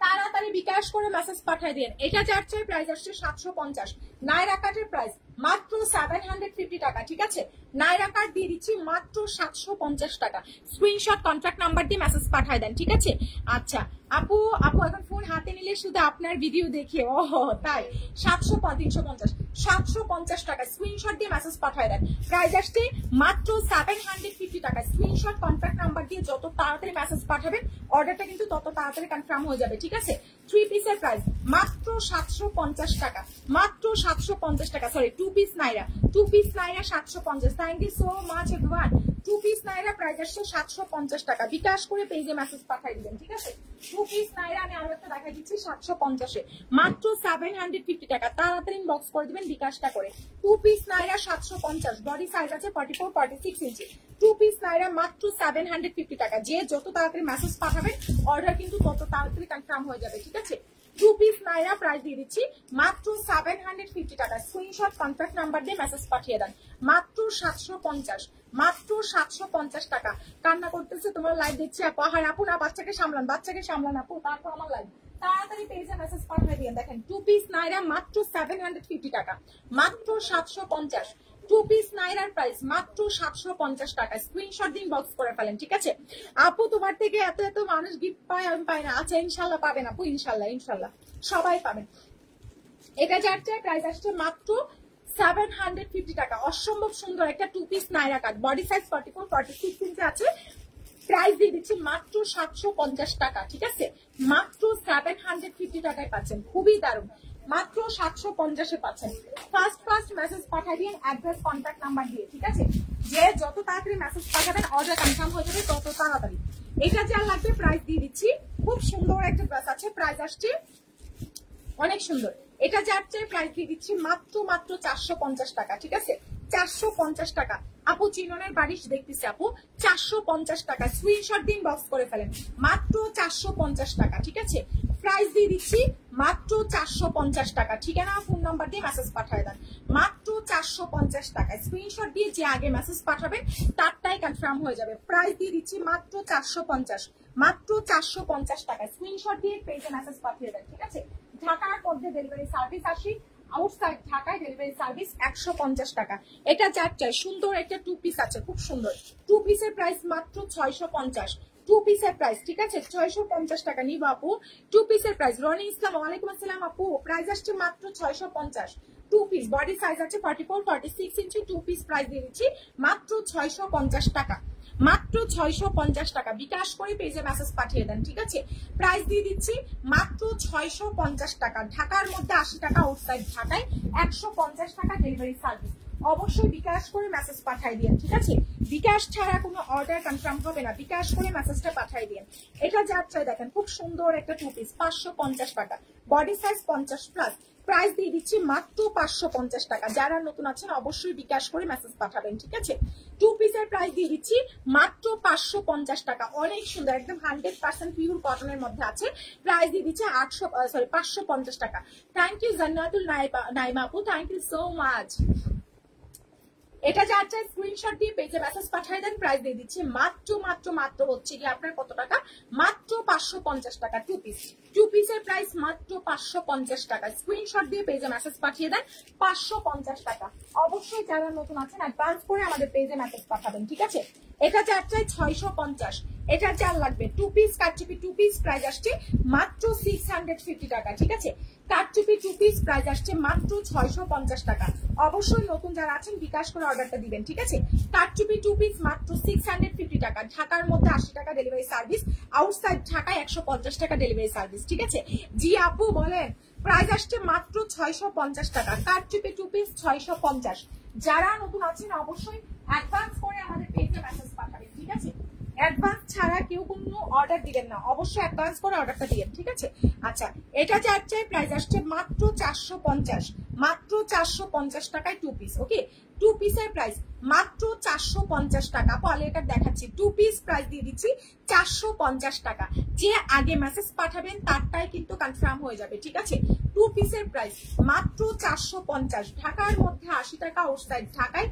তাড়াতাড়ি বিকাশ করে মেসেজ পাঠিয়ে দিন। এটা যাচ্ছে প্রাইস আসছে 750। নাইরা কাটের প্রাইস মাত্র 750 টাকা, ঠিক আছে? নাইরা কাট দিয়ে দিচ্ছি মাত্র 750 টাকা। স্ক্রিনশট কন্ট্যাক্ট নাম্বার দিয়ে মেসেজ পাঠিয়ে দেন, ঠিক আছে? আচ্ছা আপু, আপু এখন ফোন হাতে নিলে শুধু আপনার ভিডিও দেখে, ও তাই 350 750 টাকা। স্ক্রিনশট দিয়ে মেসেজ পাঠিয়ে দেন। প্রাইস আসছে মাত্র 750 টাকা। স্ক্রিনশট কন্ট্যাক্ট নাম্বার দিয়ে যত তাড়াতাড়ি মেসেজ পাঠাবেন অর্ডারটা কিন্তু তত তাড়াতাড়ি কনফার্ম হয়ে যাবে, ঠিক আছে? 3 পিসের প্রাইস মাত্র 750 টাকা, মাত্র 750 টাকা। Sorry, 2 piece Naira, 2 piece Naira 750। Thank you so much everyone. 2 piece Naira price আসছে 750 টাকা। বিকাশ করে পেজে মেসেজ পাঠিয়ে দিবেন, ঠিক আছে? 2 পিস নাইরা আমি আরো একটা দেখা দিচ্ছি 750 এ, মাত্র 750 টাকা। তাড়াতাড়ি ইনবক্স করে দিবেন বিকাশটা করে। 2 পিস নাইরা 750, বডি সাইজ আছে 44 46 ইঞ্চি। 2 পিস নাইরা মাত্র 750 টাকা। যে যত তাড়াতাড়ি মেসেজ পাঠাবেন অর্ডার কিন্তু তত তাড়াতাড়ি কনফার্ম হয়ে যাবে, ঠিক আছে? 2 পিস নাইরা প্রাইস দিয়ে দিচ্ছি মাত্র 750 টাকা। স্ক্রিনশট কন্ট্যাক্ট নাম্বার দিয়ে মেসেজ পাঠিয়ে দেন, মাত্র 750, মাত্র 750 টাকা। কান্না করতেছে তোমার লাইভ দেখছি আপু। আর আপু না, বাচ্চাকে সামলান, বাচ্চাকে সামলান আপু, তারপর আমার লাইভ। তাড়াতাড়ি পেজে মেসেজ পাঠিয়ে দিয়ে দেখেন 2 পিস নাইরা মাত্র 750 টাকা, মাত্র 750। 2 পিস নাইরার প্রাইস মাত্র 750 টাকা। স্ক্রিনশট দিন, বক্স করে ফেলেন, ঠিক আছে? আপু তোমার থেকে এত এত মানুষ গিফট পায়, আমি পাই না। আচ্ছা ইনশাল্লাহ পাবেন আপু, ইনশাল্লাহ ইনশাল্লাহ সবাই পাবেন। এটা যাচ্ছে প্রাইস আসছে মাত্র 750 টাকা। অসম্ভব সুন্দর একটা 2 পিস নাইরা কাট, বডি সাইজ 44 46 ইঞ্চি আছে। প্রাইস দিয়ে দিচ্ছি মাত্র 750 টাকা, ঠিক আছে? মাত্র 750 টাকায় পাচ্ছেন, খুবই দারুণ। মাত্র 750-এ পাচ্ছেন। ফার্স্ট মেসেজ পাঠিয়ে দিন অ্যাড্রেস কন্ট্যাক্ট নাম্বার দিয়ে, ঠিক আছে? যে যত তাড়াতাড়ি মেসেজ পাঠাবেন অর্ডার কনফার্ম হয়ে যাবে তত তাড়াতাড়ি। এটা যা লাগবে প্রাইস দিয়ে দিচ্ছি। খুব সুন্দর একটা ড্রেস আছে, প্রাইস আসছে অনেক সুন্দর। এটা যাচ্ছে প্রাইস দিয়ে দিচ্ছি মাত্র মাত্র 450 টাকা, ঠিক আছে? 450 টাকা। আপু চিননের বাড়িশ দেখতেছি আপু, 450 টাকা। স্ক্রিনশট দিন, বক্স করে ফেলেন, মাত্র 450 টাকা, ঠিক আছে? প্রাইস দিয়ে দিচ্ছি মাত্র 450 টাকা। ঠিকানা ফোন নাম্বার দিয়ে মেসেজ পাঠিয়ে দেন, মাত্র 450 টাকা। স্ক্রিনশট দিয়ে যে আগে মেসেজ পাঠাবেন তারটাই কনফার্ম হয়ে যাবে। প্রাইস দিয়ে দিচ্ছি মাত্র 450, মাত্র 450 টাকা। স্ক্রিনশট দিয়ে পেজে মেসেজ পাঠিয়ে দেন, ঠিক আছে? ঢাকার মধ্যে ডেলিভারি সার্ভিস আসি, আউটসাইড ঢাকায় ডেলিভারি সার্ভিস 150 টাকা। এটা চারটায় সুন্দর একটা 2 পিস আছে, খুব সুন্দর। 2 পিসের প্রাইস মাত্র 650। 2 পিসের প্রাইস, ঠিক আছে? 650 টাকা নিব আপু। 2 পিসের প্রাইস। রনি ইসলাম, ওয়ালাইকুম আসসালাম আপু। প্রাইস আসছে মাত্র 650। 2 পিস, বডি সাইজ আছে 44 46 ইঞ্চি। 2 পিস প্রাইস দিয়ে দিচ্ছি মাত্র 650 টাকা, মাত্র 650 টাকা। বিকাশ করে পেজে মেসেজ পাঠিয়ে দেন, ঠিক আছে? প্রাইস দিয়ে দিচ্ছি মাত্র 650 টাকা। ঢাকার মধ্যে 80 টাকা, আউটসাইড ঢাকায় 150 টাকা ডেলিভারি সার্ভিস। অবশ্যই বিকাশ করে মেসেজ পাঠিয়ে দিন, ঠিক আছে? বিকাশ ছাড়া কোনো অর্ডার কনফার্ম হবে না, বিকাশ করে মেসেজটা পাঠিয়ে দিন। এটা যাচ্ছে দেখেন খুব সুন্দর একটা 2 পিস, 550 টাকা, বডি সাইজ 50+। প্রাইস দিয়ে দিচ্ছি মাত্র 550 টাকা। যারা নতুন আছেন অবশ্যই বিকাশ করে মেসেজ পাঠাবেন, ঠিক আছে? 2 পিসের প্রাইস দিয়ে দিচ্ছি মাত্র 550 টাকা। অনেক সুন্দর, একদম 100% পিওর কটনের মধ্যে আছে। প্রাইস দিয়ে দিচ্ছে 550 টাকা। থ্যাংক ইউ জান্নাতুল নাইমা আপু, থ্যাংক ইউ সো মাচ। এটা যাচ্ছে স্ক্রিনশট দিয়ে পেজে মেসেজ পাঠিয়ে দেন। প্রাইস দিয়ে দিচ্ছি মাত্র মাত্র মাত্র হচ্ছে কি আপনার কত টাকা? মাত্র 550 টাকা। 2 পিস, 2 পিসের প্রাইস মাত্র 550 টাকা। স্ক্রিনশট দিয়ে পেজে মেসেজ পাঠিয়ে দেন 550 টাকা। অবশ্যই যারা নতুন আছেন অ্যাডভান্স করে আমাদের পেজে মেসেজ পাঠাবেন, ঠিক আছে? এটা যাচ্ছে 650। এটা যার লাগবে 2 পিস কাটচুপি 2 পিস প্রাইস আসছে মাত্র 650 টাকা, ঠিক আছে। কাটচুপি 2 পিস প্রাইস আসছে মাত্র 650 টাকা। অবশ্যই নতুন যারা আছেন বিকাশ করে অর্ডারটা দিবেন, ঠিক আছে। কাটচুপি 2 পিস মাত্র 650 টাকা, ঢাকার মধ্যে 80 টাকা ডেলিভারি সার্ভিস, আউটসাইড ঢাকায় 150 টাকা ডেলিভারি সার্ভিস, ঠিক আছে। জি আপু বলেন, প্রাইস আসছে মাত্র 650 টাকা, কাটচুপি 2 পিস 650। যারা নতুন আছেন অবশ্যই অ্যাডভান্স করে আমাদের পেজে মেসেজ পাঠাবেন, ঠিক আছে। অ্যাডভান্স ছাড়া কেউ কোনো অর্ডার দিবেন না, অবশ্যই অ্যাডভান্স করে অর্ডারটা দিবেন, ঠিক আছে। আচ্ছা, এটা যার চাই প্রাইস আসছে মাত্র 450, মাত্র 450 টাকায় 2 পিস। ওকে, 2 পিসের প্রাইস মাত্র 450 টাকা। পরে এটা দেখাচ্ছি 2 পিস প্রাইস দিয়ে দিচ্ছি 450 টাকা। যে আগে মেসেজ পাঠাবেন তারটাই কিন্তু কনফার্ম হয়ে যাবে, ঠিক আছে। 2 পিসের প্রাইস মাত্র 450, ঢাকার মধ্যে 80 টাকা, আউটসাইড ঢাকায়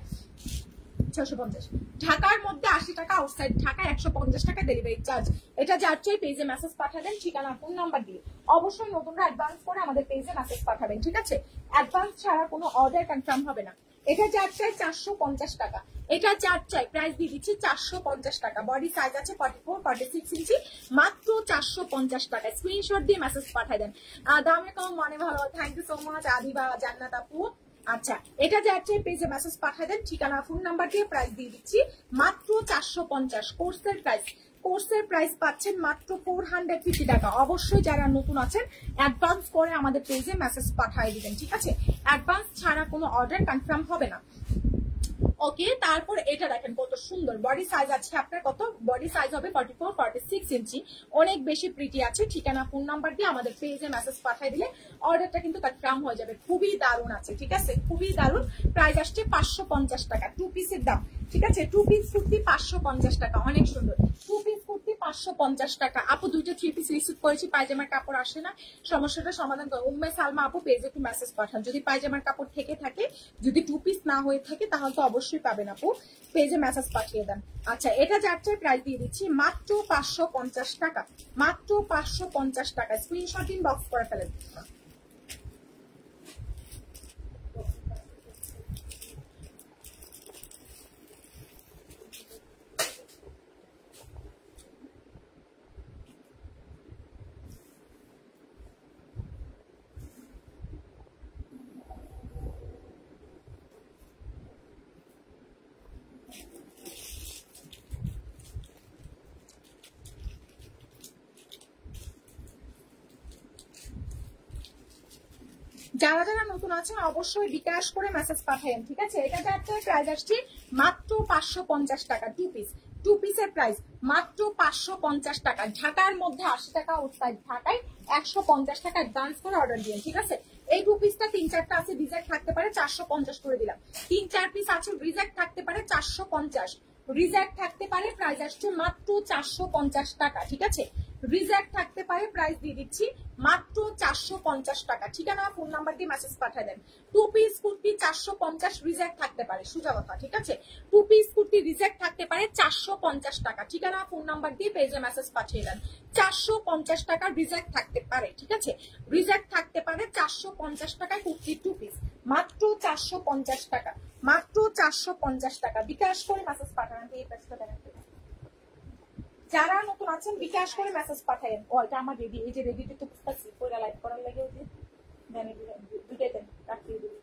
650, ঢাকার মধ্যে 80 টাকা, আউটসাইড ঢাকায় 150 টাকা ডেলিভারি চার্জ। এটা যার চাই পেজে মেসেজ পাঠাবেন ঠিকানা ফোন নাম্বার দিয়ে। অবশ্যই নতুনরা অ্যাডভান্স করে আমাদের পেজে মেসেজ পাঠাবেন, ঠিক আছে। অ্যাডভান্স ছাড়া কোনো অর্ডার কনফার্ম হবে না। এটা যার চাই 450 টাকা, এটা যার চাই প্রাইস দিয়ে দিচ্ছি 450 টাকা। বডি সাইজ আছে 44 46 ইঞ্চি, মাত্র 450 টাকা। স্ক্রিনশট দিয়ে মেসেজ পাঠাই দেন। দামে কম মানে ভালো। Thank you so much Adiba Jannat আপু। আচ্ছা, এটা যাচ্ছে পেজে মেসেজ পাঠাই দেন ঠিকানা ফোন নাম্বার দিয়ে। প্রাইস দিয়ে দিচ্ছি মাত্র 450। কোর্সের প্রাইস, কোর্সের প্রাইস পাচ্ছেন মাত্র 450 টাকা। অবশ্যই যারা নতুন আছেন অ্যাডভান্স করে আমাদের পেজে মেসেজ পাঠিয়ে দিবেন, ঠিক আছে। অ্যাডভান্স ছাড়া কোনো অর্ডার কনফার্ম হবে না। ওকে, তারপর এটা দেখেন কত সুন্দর বডি সাইজ আছে আপনার, কত বডি সাইজ হবে 44 46 ইঞ্চি, অনেক বেশি প্রিটি আছে। ঠিকানা ফোন নাম্বার দিয়ে আমাদের পেজে মেসেজ পাঠিয়ে দিলে অর্ডারটা কিন্তু কনফার্ম হয়ে যাবে। খুবই দারুণ আছে, ঠিক আছে, খুবই দারুণ। প্রাইস আসছে 550 টাকা 2 পিসের দাম, ঠিক আছে। 2 পিস কুর্তি 550 টাকা, অনেক সুন্দর। 2 পিস কুর্তি 550 টাকা। আপু দুইটা 3 পিস রিসিভ করেছি, পায়জামার কাপড় আসে না, সমস্যাটা সমাধান করো। উম্মে সালমা আপু পেজে একটু মেসেজ পাঠান যদি পায়জামার কাপড় থেকে থাকে, যদি 2 পিস না হয়ে থাকে তাহলে তো অবশ্যই পাবেন আপু, পেজে মেসেজ পাঠিয়ে দেন। আচ্ছা, এটা যাচ্ছে প্রাইস দিয়ে দিচ্ছি মাত্র 550 টাকা, মাত্র 550 টাকা। স্ক্রিনশট ইনবক্স করে ফেলেন। যারা যারা নতুন আছেন অবশ্যই বিকাশ করে মেসেজ পাঠাবেন, ঠিক আছে। এটা যাচ্ছে প্রাইস আসছে মাত্র 550 টাকা 2 পিস। 2 পিসের প্রাইস মাত্র 550 টাকা, ঢাকার মধ্যে 80 টাকা, আউটসাইড ঢাকায় 150 টাকা। অ্যাডভান্স করে অর্ডার দিন, ঠিক আছে। এই 2 পিসটা 3-4টা আছে, রিজেক্ট থাকতে পারে, 450 করে দিলাম। 3-4 পিস আছে, রিজেক্ট থাকতে পারে 450, রিজেক্ট থাকতে পারে। প্রাইস আসছে মাত্র 450 টাকা, ঠিক আছে। রিজেক্ট থাকতে পারে, প্রাইস দিয়ে দিচ্ছি মাত্র 450 টাকা। ঠিকানা ফোন নাম্বার দিয়ে মেসেজ পাঠিয়ে দেন। 2 পিস কুর্তি 450, রিজেক্ট থাকতে পারে, সোজা কথা, ঠিক আছে। 2 পিস কুর্তি রিজেক্ট থাকতে পারে 450 টাকা। ঠিকানা ফোন নাম্বার দিয়ে পেজে মেসেজ পাঠিয়ে দেন। 450 টাকা রিজেক্ট থাকতে পারে, ঠিক আছে। রিজেক্ট থাকতে পারে 450 টাকায় কুর্তি 2 পিস, মাত্র 450 টাকা, মাত্র 450 টাকা। বিকাশ করে মেসেজ পাঠান। এই পেজটা দেখেন, যারা নতুন আছেন বিকাশ করে মেসেজ পাঠায়েন। ওইটা আমার রেডি, এই যে রেডিটা তো খুঁজতেছি, পয়লা লাইভ করার লাগে ওই যে দেন, দুইটাই দেন, রাখিয়ে দিন।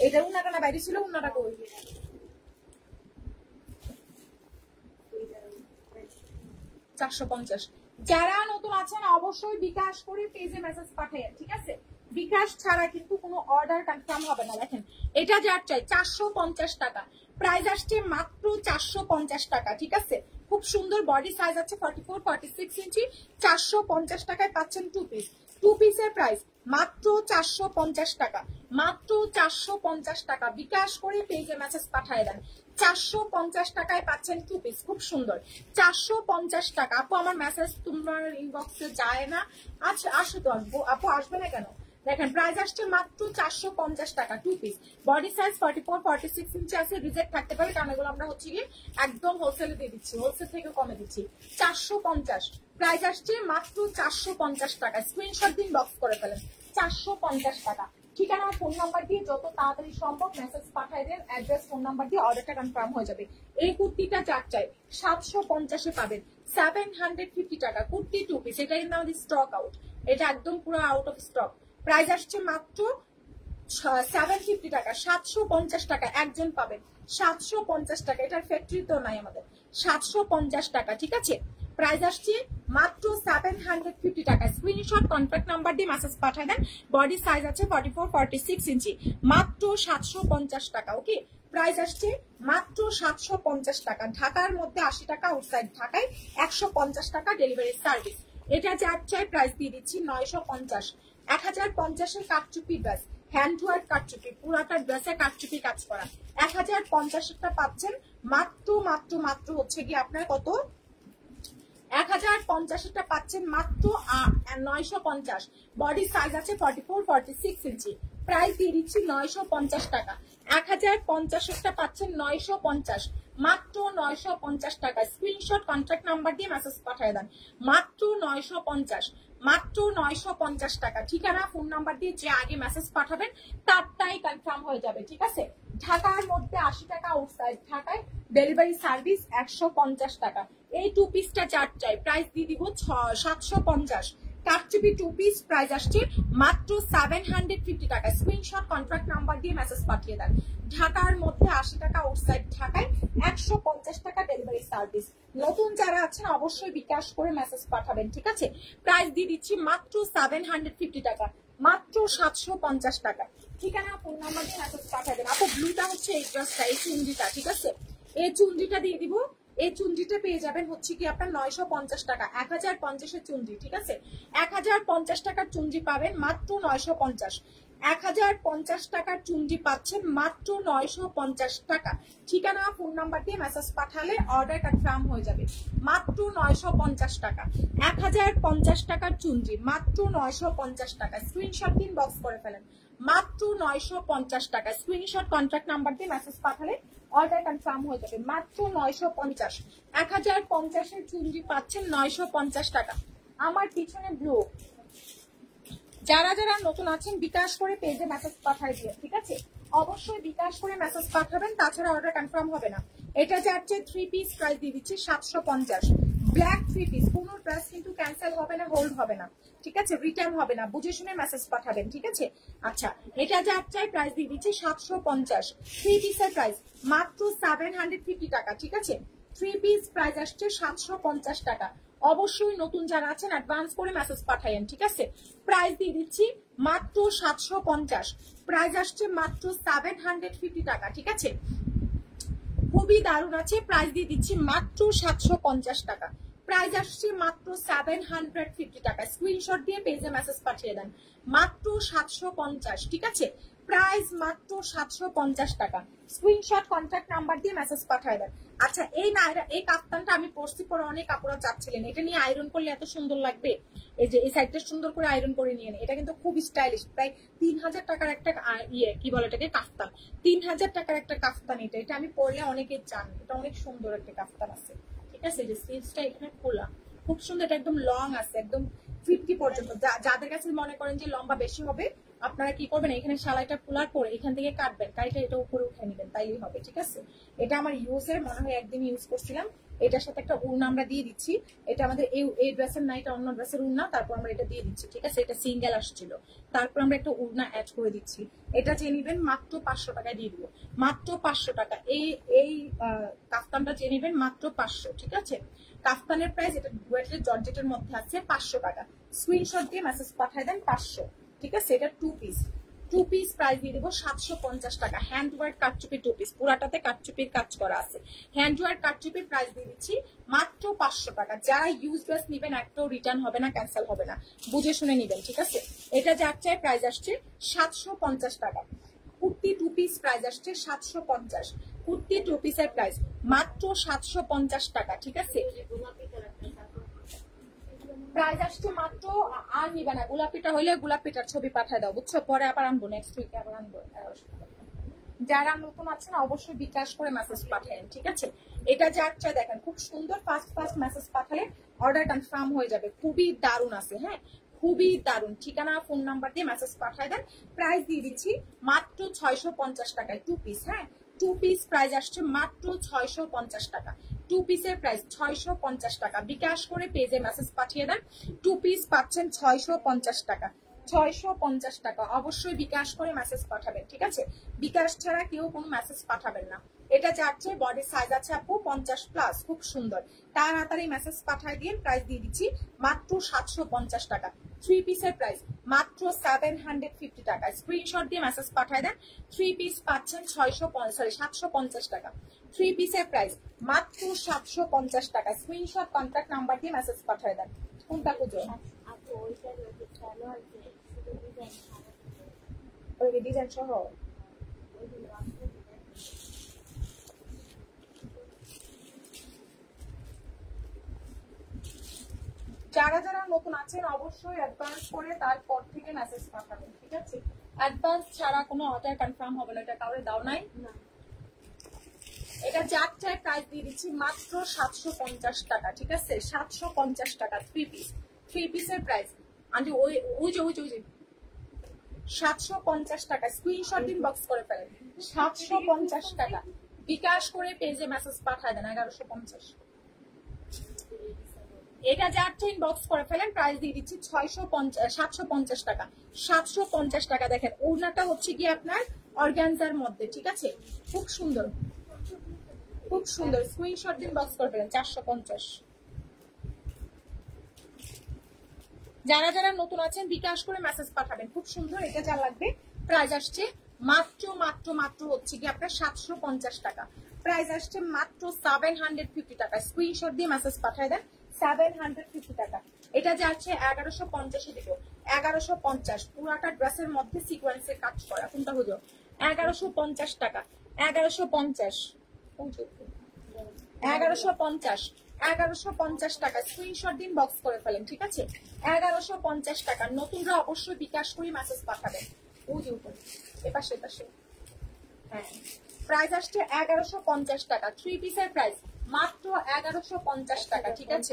এটা উনাটা না বাইরে ছিল, উনাটা কই 450। যারা নতুন আছেন অবশ্যই বিকাশ করে পেজে মেসেজ পাঠায়েন, ঠিক আছে। বিকাশ ছাড়া কিন্তু কোনো অর্ডার কনফার্ম হবে না। দেখেন এটা যার চাই 450 টাকা, প্রাইস আসছে মাত্র 450 টাকা, ঠিক আছে। খুব সুন্দর বডি সাইজ আছে 44 46 ইঞ্চি, 450 টাকায় পাচ্ছেন 2 পিস। 2 পিসের প্রাইস মাত্র 450 টাকা, মাত্র 450 টাকা। বিকাশ করে পেজে মেসেজ পাঠিয়ে দেন। 450 টাকায় পাচ্ছেন 2 পিস, খুব সুন্দর। 450 টাকা। আপু আমার মেসেজ তোমার ইনবক্সে যায় না। আচ্ছা আসো তো আপু, আসবে না কেন। দেখেন প্রাইস আসছে মাত্র 450 টাকা 2 পিস। বডি সাইজ 44 46 ইঞ্চি আছে, রিজেক্ট থাকতে পারে কারণ এগুলো আমরা হচ্ছে গিয়ে একদম হোলসেলে দিয়ে দিচ্ছি, হোলসেল থেকে কমে দিচ্ছি। 450 প্রাইস আসছে মাত্র 450 টাকা। স্ক্রিনশট দিন, বক্স করে ফেলেন। 450 টাকা, ঠিকানা ফোন নাম্বার দিয়ে যত তাড়াতাড়ি সম্ভব মেসেজ পাঠাই দেন, অ্যাড্রেস ফোন নাম্বার দিয়ে অর্ডারটা কনফার্ম হয়ে যাবে। এই কুর্তিটা যার চাই 750-এ পাবেন 750 টাকা। কুর্তি 2 পিস, এটা কিন্তু আমাদের স্টক আউট, এটা একদম পুরো আউট অফ স্টক। প্রাইস আসছে মাত্র 750 টাকা, 750 টাকা একজন পাবেন, 750 টাকা। এটার ফ্যাক্টরি তো নাই আমাদের, 750 টাকা, ঠিক আছে। প্রাইস আসছে মাত্র 750 টাকা। স্ক্রিনশট কন্ট্যাক্ট নাম্বার দিয়ে মেসেজ পাঠিয়ে দেন। বডি সাইজ আছে 44-46 ইঞ্চি, মাত্র 750 টাকা। ওকে, প্রাইস আসছে মাত্র 750 টাকা। ঢাকার মধ্যে 80 টাকা, আউটসাইড ঢাকায় 150 টাকা ডেলিভারি সার্ভিস। এটা যার চাই প্রাইস দিয়ে দিচ্ছি 950। 1050-এর কাটচুপি ড্রেস, হ্যান্ড ওয়ার্ক কাটচুপি, পুরাটা ড্রেসে কাটচুপি কাজ করা। 1050-টা পাচ্ছেন মাত্র মাত্র মাত্র হচ্ছে কি আপনার কত, 1050-টা পাচ্ছেন মাত্র 950। বডি সাইজ আছে 44-46 ইঞ্চি। প্রাইস দিয়ে দিচ্ছি 950 টাকা। 1050-টা পাচ্ছেন 950, মাত্র 950 টাকা। স্ক্রিনশট কন্ট্যাক্ট নাম্বার দিয়ে মেসেজ পাঠিয়ে দেন। মাত্র 950, মাত্র 950 টাকা। ঠিকানা ফোন নাম্বার দিয়ে যে আগে মেসেজ পাঠাবেন তারটাই কনফার্ম হয়ে যাবে, ঠিক আছে। ঢাকার মধ্যে 80 টাকা, আউটসাইড ঢাকায় ডেলিভারি সার্ভিস 150 টাকা। এই 2 পিসটা যার চাই প্রাইস দিয়ে দিব 750। কাটচুপি 2 পিস প্রাইস আসছে মাত্র 750 টাকা। স্ক্রিনশট কন্ট্যাক্ট নাম্বার দিয়ে মেসেজ পাঠিয়ে দেন। ঢাকার মধ্যে 80 টাকা, আউটসাইড ঢাকায় 150 টাকা ডেলিভারি সার্ভিস। নতুন যারা আছেন অবশ্যই বিকাশ করে মেসেজ পাঠাবেন, ঠিক আছে। প্রাইস দিয়ে দিচ্ছি মাত্র 750 টাকা, মাত্র 750 টাকা। ঠিকানা ফোন নাম্বার দিয়ে মেসেজ পাঠিয়ে দেন। আপু ব্লুটা হচ্ছে এই ড্রেসটা, এই চুন্ডিটা, ঠিক আছে। এই চুন্ডিটা দিয়ে দিব। এই চুন্ডিটা পেয়ে যাবেন হচ্ছে কি আপনার 950 টাকা। 1050-এর চুন্ডি, ঠিক আছে। 1050 টাকার চুন্ডি পাবেন মাত্র 950। 1050 টাকার চুন্ডি পাচ্ছেন মাত্র 950 টাকা। ঠিকানা ফোন নাম্বার দিয়ে মেসেজ পাঠালে অর্ডার কনফার্ম হয়ে যাবে। মাত্র 950 টাকা। 1050 টাকার চুন্ডি মাত্র 950 টাকা। স্ক্রিনশট দিন, বক্স করে ফেলেন। মাত্র 950 টাকা। স্ক্রিনশট কন্ট্যাক্ট নাম্বার দিয়ে মেসেজ পাঠালে অর্ডার কনফার্ম হয়ে যাবে। মাত্র 950। 1050-এর চুন্ডি পাচ্ছেন 950 টাকা। আমার পিছনে ব্লু, যারা যারা নতুন আছেন বিকাশ করে পেজে মেসেজ পাঠাই দিয়ে, ঠিক আছে। অবশ্যই বিকাশ করে মেসেজ পাঠাবেন, তাছাড়া অর্ডার কনফার্ম হবে না। এটা যাচ্ছে 3 পিস, প্রাইস দিয়ে দিচ্ছি 750। ব্ল্যাক 3 পিস, কোনো ড্রেস কিন্তু ক্যান্সেল হবে না, হোল্ড হবে না, ঠিক আছে, রিটার্ন হবে না, বুঝে শুনে মেসেজ পাঠাবেন, ঠিক আছে। আচ্ছা, এটা যার চাই প্রাইস দিয়ে দিচ্ছি 750। 3 পিসের প্রাইস মাত্র 750 টাকা, ঠিক আছে। 3 পিস প্রাইস আসছে 750 টাকা। অবশ্যই নতুন যারা আছেন অ্যাডভান্স করে মেসেজ পাঠাইয়েন, ঠিক আছে। প্রাইস দিয়ে দিচ্ছি মাত্র 750। প্রাইস আসছে মাত্র 750 টাকা, ঠিক আছে। খুবই দারুণ আছে। প্রাইস দিয়ে দিচ্ছি মাত্র 750 টাকা। প্রাইস আসছে মাত্র 750 টাকা। স্ক্রিনশট দিয়ে পেজে মেসেজ পাঠিয়ে দেন। মাত্র 750, ঠিক আছে। প্রাইস মাত্র 750 টাকা। স্ক্রিনশট কন্ট্যাক্ট নাম্বার দিয়ে মেসেজ পাঠিয়ে দেন। আচ্ছা, এই নাইরা, এই কাফতানটা আমি পরছি, পরে অনেক আপুরা চাচ্ছিলেন এটা নিয়ে আয়রন করলে এত সুন্দর লাগবে। এই যে এই সাইডটা সুন্দর করে আয়রন করে নিয়ে নেন। এটা কিন্তু খুব স্টাইলিশ। প্রায় 3000 টাকার একটা কি বলে এটাকে, কাফতান। 3000 টাকার একটা কাফতান। এটা আমি পরলে অনেকে চান। এটা অনেক সুন্দর একটা কাফতান আছে, ঠিক আছে। যে স্লিভসটা এখানে খোলা, খুব সুন্দর। এটা একদম লং আছে, একদম 50 পর্যন্ত। যাদের কাছে মনে করেন যে লম্বা বেশি হবে, আপনারা কি করবেন, এখানে সেলাইটা খোলার পরে এখান থেকে কাটবেন, কাইটা এটা উপরে উঠে নেবেন, তাইলেই হবে, ঠিক আছে। এটা আমার ইউজের, মনে হয় একদিন ইউজ করছিলাম। এটার সাথে একটা উড়না আমরা দিয়ে দিচ্ছি। এটা আমাদের এই ড্রেসের না, এটা অন্য ড্রেসের উড়না, তারপর আমরা এটা দিয়ে দিচ্ছি, ঠিক আছে। এটা সিঙ্গেল আসছিল, তারপর আমরা একটা উড়না অ্যাড করে দিচ্ছি। এটা যে নিবেন মাত্র 500 টাকায় দিয়ে দিব, মাত্র 500 টাকা। এই কাফতানটা যে নিবেন মাত্র 500, ঠিক আছে। কাফতানের প্রাইস, এটা ডুয়েটের জর্জেটের মধ্যে আছে, 500 টাকা। স্ক্রিনশট দিয়ে মেসেজ পাঠিয়ে দেন 500, ঠিক আছে। এটা 2 পিস। 2 পিস প্রাইস দিয়ে দিব 750 টাকা। হ্যান্ড ওয়ার্ক কাটচুপি 2 পিস, পুরাটাতে কাটচুপির কাজ করা আছে। হ্যান্ড ওয়ার্ক কাটচুপির প্রাইস দিয়ে দিচ্ছি মাত্র 500 টাকা। যারা ইউজ ড্রেস নিবেন একটাও রিটার্ন হবে না, ক্যান্সেল হবে না, বুঝে শুনে নিবেন, ঠিক আছে। এটা যার চাই প্রাইস আসছে 750 টাকা। কুর্তি 2 পিস প্রাইস আসছে 750। কুর্তি 2 পিসের প্রাইস মাত্র 750 টাকা, ঠিক আছে। প্রাইস আসছে মাত্র, আর নিবে না, গোলাপিটা হইলে গোলাপিটার ছবি পাঠায় দাও, বুঝছো। পরে আবার আনবো, নেক্সট উইকে আবার আনবো। যারা নতুন আছেন অবশ্যই বিকাশ করে মেসেজ পাঠান, ঠিক আছে। এটা যার চাই দেখেন, খুব সুন্দর। ফার্স্ট মেসেজ পাঠালে অর্ডার কনফার্ম হয়ে যাবে। খুবই দারুণ আছে, হ্যাঁ, খুবই দারুণ। ঠিকানা ফোন নাম্বার দিয়ে মেসেজ পাঠায় দেন। প্রাইস দিয়ে দিচ্ছি মাত্র 650 টাকায় 2 পিস। হ্যাঁ, 2 পিস প্রাইস আসছে মাত্র 650 টাকা। 2 পিসের প্রাইস 650 টাকা। বিকাশ করে পেজে মেসেজ পাঠিয়ে দেন। 2 পিস পাচ্ছেন 650 টাকা। 650 টাকা। অবশ্যই বিকাশ করে মেসেজ পাঠাবেন, ঠিক আছে? বিকাশ ছাড়া কেউ কোনো মেসেজ পাঠাবেন না। এটা যাচ্ছে বডির সাইজ আছে আপু 50+, খুব সুন্দর। তাড়াতাড়ি মেসেজ পাঠাই দিয়ে প্রাইস দিয়ে দিচ্ছি মাত্র 750 টাকা। 3 পিসের প্রাইস মাত্র 750 টাকা। স্ক্রিনশট দিয়ে মেসেজ পাঠাই দেন। 3 পিস পাচ্ছেন 750 টাকা। 3 পিসের প্রাইস মাত্র 750 টাকা। স্ক্রিনশট কন্ট্যাক্ট নাম্বার দিয়ে মেসেজ পাঠাই দেন। কোনটা খুঁজো? ওই ডিজাইন সহ যারা যারা নতুন আছেন অবশ্যই অ্যাডভান্স করে তারপর থেকে মেসেজ পাঠাবেন, ঠিক আছে? অ্যাডভান্স ছাড়া কোনো অর্ডার কনফার্ম হবে না। এটা কাউরে দাও নাই। এটা চারটায় প্রাইস দিয়ে দিচ্ছি মাত্র 750 টাকা, ঠিক আছে? 750 টাকা 3 পিস। 3 পিসের প্রাইস আন্টি ওই যে 750 টাকা। স্ক্রিনশট দিন, বক্স করে ফেলেন। 750 টাকা। বিকাশ করে পেজে মেসেজ পাঠায় দেন 1150। এটা যাচ্ছে ইনবক্স করে ফেলেন। প্রাইস দিয়ে দিচ্ছি 750 টাকা। 750 টাকা। দেখেন ওড়নাটা হচ্ছে কি আপনার অর্গানজার মধ্যে, ঠিক আছে? খুব সুন্দর, খুব সুন্দর। স্ক্রিনশট দিন, বক্স করে ফেলেন। 450। যারা যারা নতুন আছেন বিকাশ করে মেসেজ পাঠাবেন। খুব সুন্দর। এটা যা লাগবে প্রাইস আসছে মাত্র হচ্ছে কি আপনার 750 টাকা। প্রাইস আসছে মাত্র 750 টাকা। স্ক্রিনশট দিয়ে মেসেজ পাঠায় দেন। 750 টাকা। এটা যাচ্ছে 1150 দিব। 1150 পুরাটা ড্রেসের মধ্যে সিকোয়েন্সের কাজ করা। কোনটা হলো? 1150 টাকা। 1150 1150 টাকা। স্ক্রিনশট দিন, বক্স করে ফেলেন, ঠিক আছে? 1150 টাকা। নতুনরা অবশ্যই বিকাশ করে মেসেজ পাঠাবেন। ওই যে উপরে এপাশে। হ্যাঁ, প্রাইস আসছে 1150 টাকা। 3 পিসের প্রাইস মাত্র 1150 টাকা, ঠিক আছে?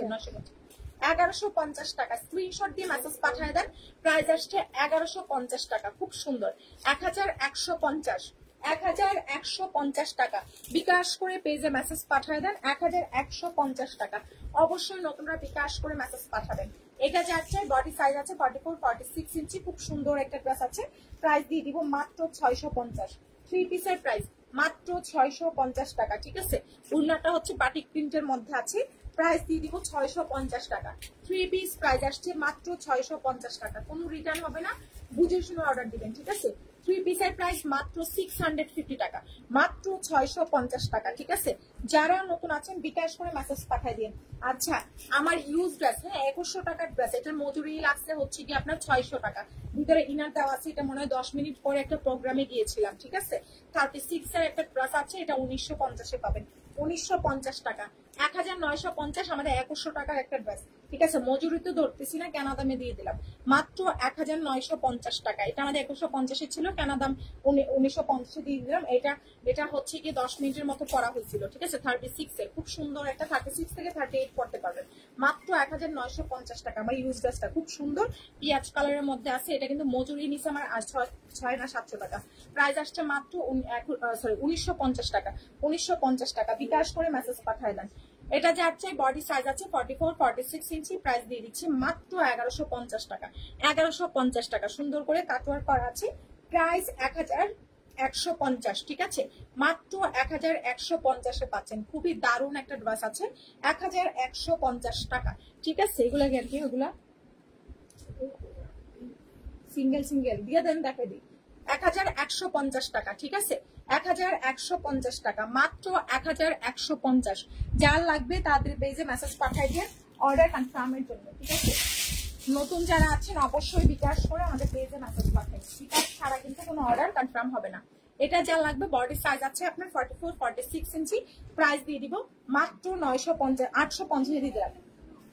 1150 টাকা। স্ক্রিনশট দিয়ে মেসেজ পাঠিয়ে দেন। প্রাইস আসছে 1150 টাকা। খুব সুন্দর। 1150 টাকা। বিকাশ করে পেজে মেসেজ পাঠিয়ে দেন। 1150 টাকা। অবশ্যই নতুনরা বিকাশ করে মেসেজ পাঠাবেন। এটা যাচ্ছে বডি সাইজ আছে 44, 46 ইঞ্চি। খুব সুন্দর একটা ড্রেস আছে। প্রাইস দিয়ে দিব মাত্র 650। 3 পিসের প্রাইস মাত্র 650 টাকা, ঠিক আছে? উন্নাটা হচ্ছে বাটিক প্রিন্টের মধ্যে আছে। প্রাইস দিয়ে দিব 650 টাকা। 3 পিস প্রাইস আসছে মাত্র 650 টাকা। কোনো রিটার্ন হবে না, বুঝে শুনে অর্ডার দিবেন, ঠিক আছে? 3 পিসের প্রাইস মাত্র 650 টাকা। মাত্র 650 টাকা, ঠিক আছে? যারা নতুন আছেন বিকাশ করে মেসেজ পাঠিয়ে দিন। আচ্ছা, আমার ইউজ ড্রেস, হ্যাঁ 2100 টাকার ড্রেস। এটার মজুরি লাগছে হচ্ছে কি আপনার 600 টাকা। ভিতরে ইনার দেওয়া আছে। এটা মনে হয় 10 মিনিট পরে একটা প্রোগ্রামে গিয়েছিলাম, ঠিক আছে? 36 এর একটা ড্রেস আছে। এটা 1950 পাবেন। 1950 টাকা। 1950 আমাদের 2100 টাকার একটা ড্রেস, ঠিক আছে? মজুরি তো ধরতেছি না, কেনা দামে দিয়ে দিলাম মাত্র 1950 টাকা। এটা আমাদের 2150 ছিল, কেনা দাম 1950 দিয়ে দিলাম। এটা হচ্ছে কি 10 মিনিটের মতো পরা হয়েছিল, ঠিক আছে? 36 এর খুব সুন্দর একটা 36 থেকে 38 পড়তে পারবেন মাত্র 1950 টাকা। আমার ইউজ ড্রেসটা খুব সুন্দর পিঁয়াজ কালারের মধ্যে আছে। এটা কিন্তু মজুরি নিচে আমার 6 না 700 টাকা। প্রাইস আসছে মাত্র 1950 টাকা। 1950 টাকা। বিকাশ করে মেসেজ পাঠায় দেন। এটা যাচ্ছে বডি সাইজ আছে 44, 46 ইঞ্চি। প্রাইস দিয়ে দিচ্ছি মাত্র 1150 টাকা। 1150 টাকা। সুন্দর করে কাটওয়ার্ক করা আছে। প্রাইস 1150, ঠিক আছে? মাত্র 1150 পাচ্ছেন। খুবই দারুণ একটা ড্রেস আছে। 1150 টাকা, ঠিক আছে? এগুলা কি আর কি? ওগুলা সিঙ্গেল দিয়ে দেন, দেখে দিই। 1150 টাকা, ঠিক আছে? 1150 টাকা। মাত্র 1150। যার লাগবে তাদের পেজে মেসেজ পাঠাই দিয়ে অর্ডার কনফার্মের জন্য, ঠিক আছে? নতুন যারা আছেন অবশ্যই বিকাশ করে আমাদের পেজে মেসেজ পাঠাই। বিকাশ ছাড়া কিন্তু কোনো অর্ডার কনফার্ম হবে না। এটা যা লাগবে বডি সাইজ আছে আপনার 44, 46 ইঞ্চি। প্রাইস দিয়ে দিব মাত্র 850 দিয়ে দিলাম।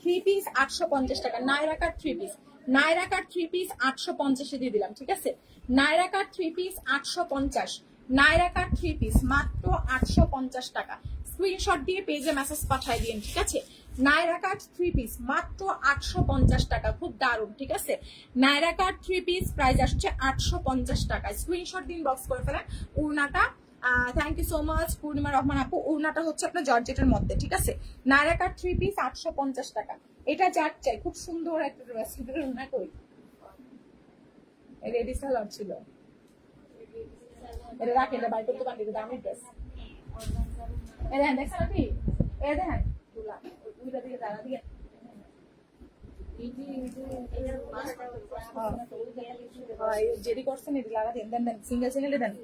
3 পিস 850 টাকা। নায়রা কাট 3 পিস। নায়রা কাট 3 পিস 850 দিয়ে দিলাম, ঠিক আছে? নায়রা কাট 3 পিস 850। নায়রা কাট 3 পিস মাত্র 850 টাকা। স্ক্রিনশট দিয়ে পেজে মেসেজ পাঠিয়ে দিন, ঠিক আছে? নায়রা কাট 3 পিস মাত্র 850 টাকা, খুব দারুণ। ঠিক আছে, নায়রা কাট 3 পিস প্রাইস আসছে 850 টাকা। স্ক্রিনশট দিন, বক্স করে ফেলেন। উড়নাটা থ্যাংক ইউ সো মাচ পূর্ণিমা রহমান আপু। উড়নাটা হচ্ছে আপনার জর্জেটের মধ্যে। ঠিক আছে, নায়রা কাট 3 পিস 850 টাকা। এটা যার চাই, খুব সুন্দর একটা ড্রেস। উড়না কই রেডি সালোয়ার ছিল, এটা রাখে, এটা বাই করতে পারি, দামি ড্রেস। এ দেখেন, দেখছেন আপনি, এ দেখেন দুলা দিকে দাঁড়া দিয়ে যেটি করছেন এটি লাগা দেন, দেন দেন, সিঙ্গেল সিঙ্গেল দেন।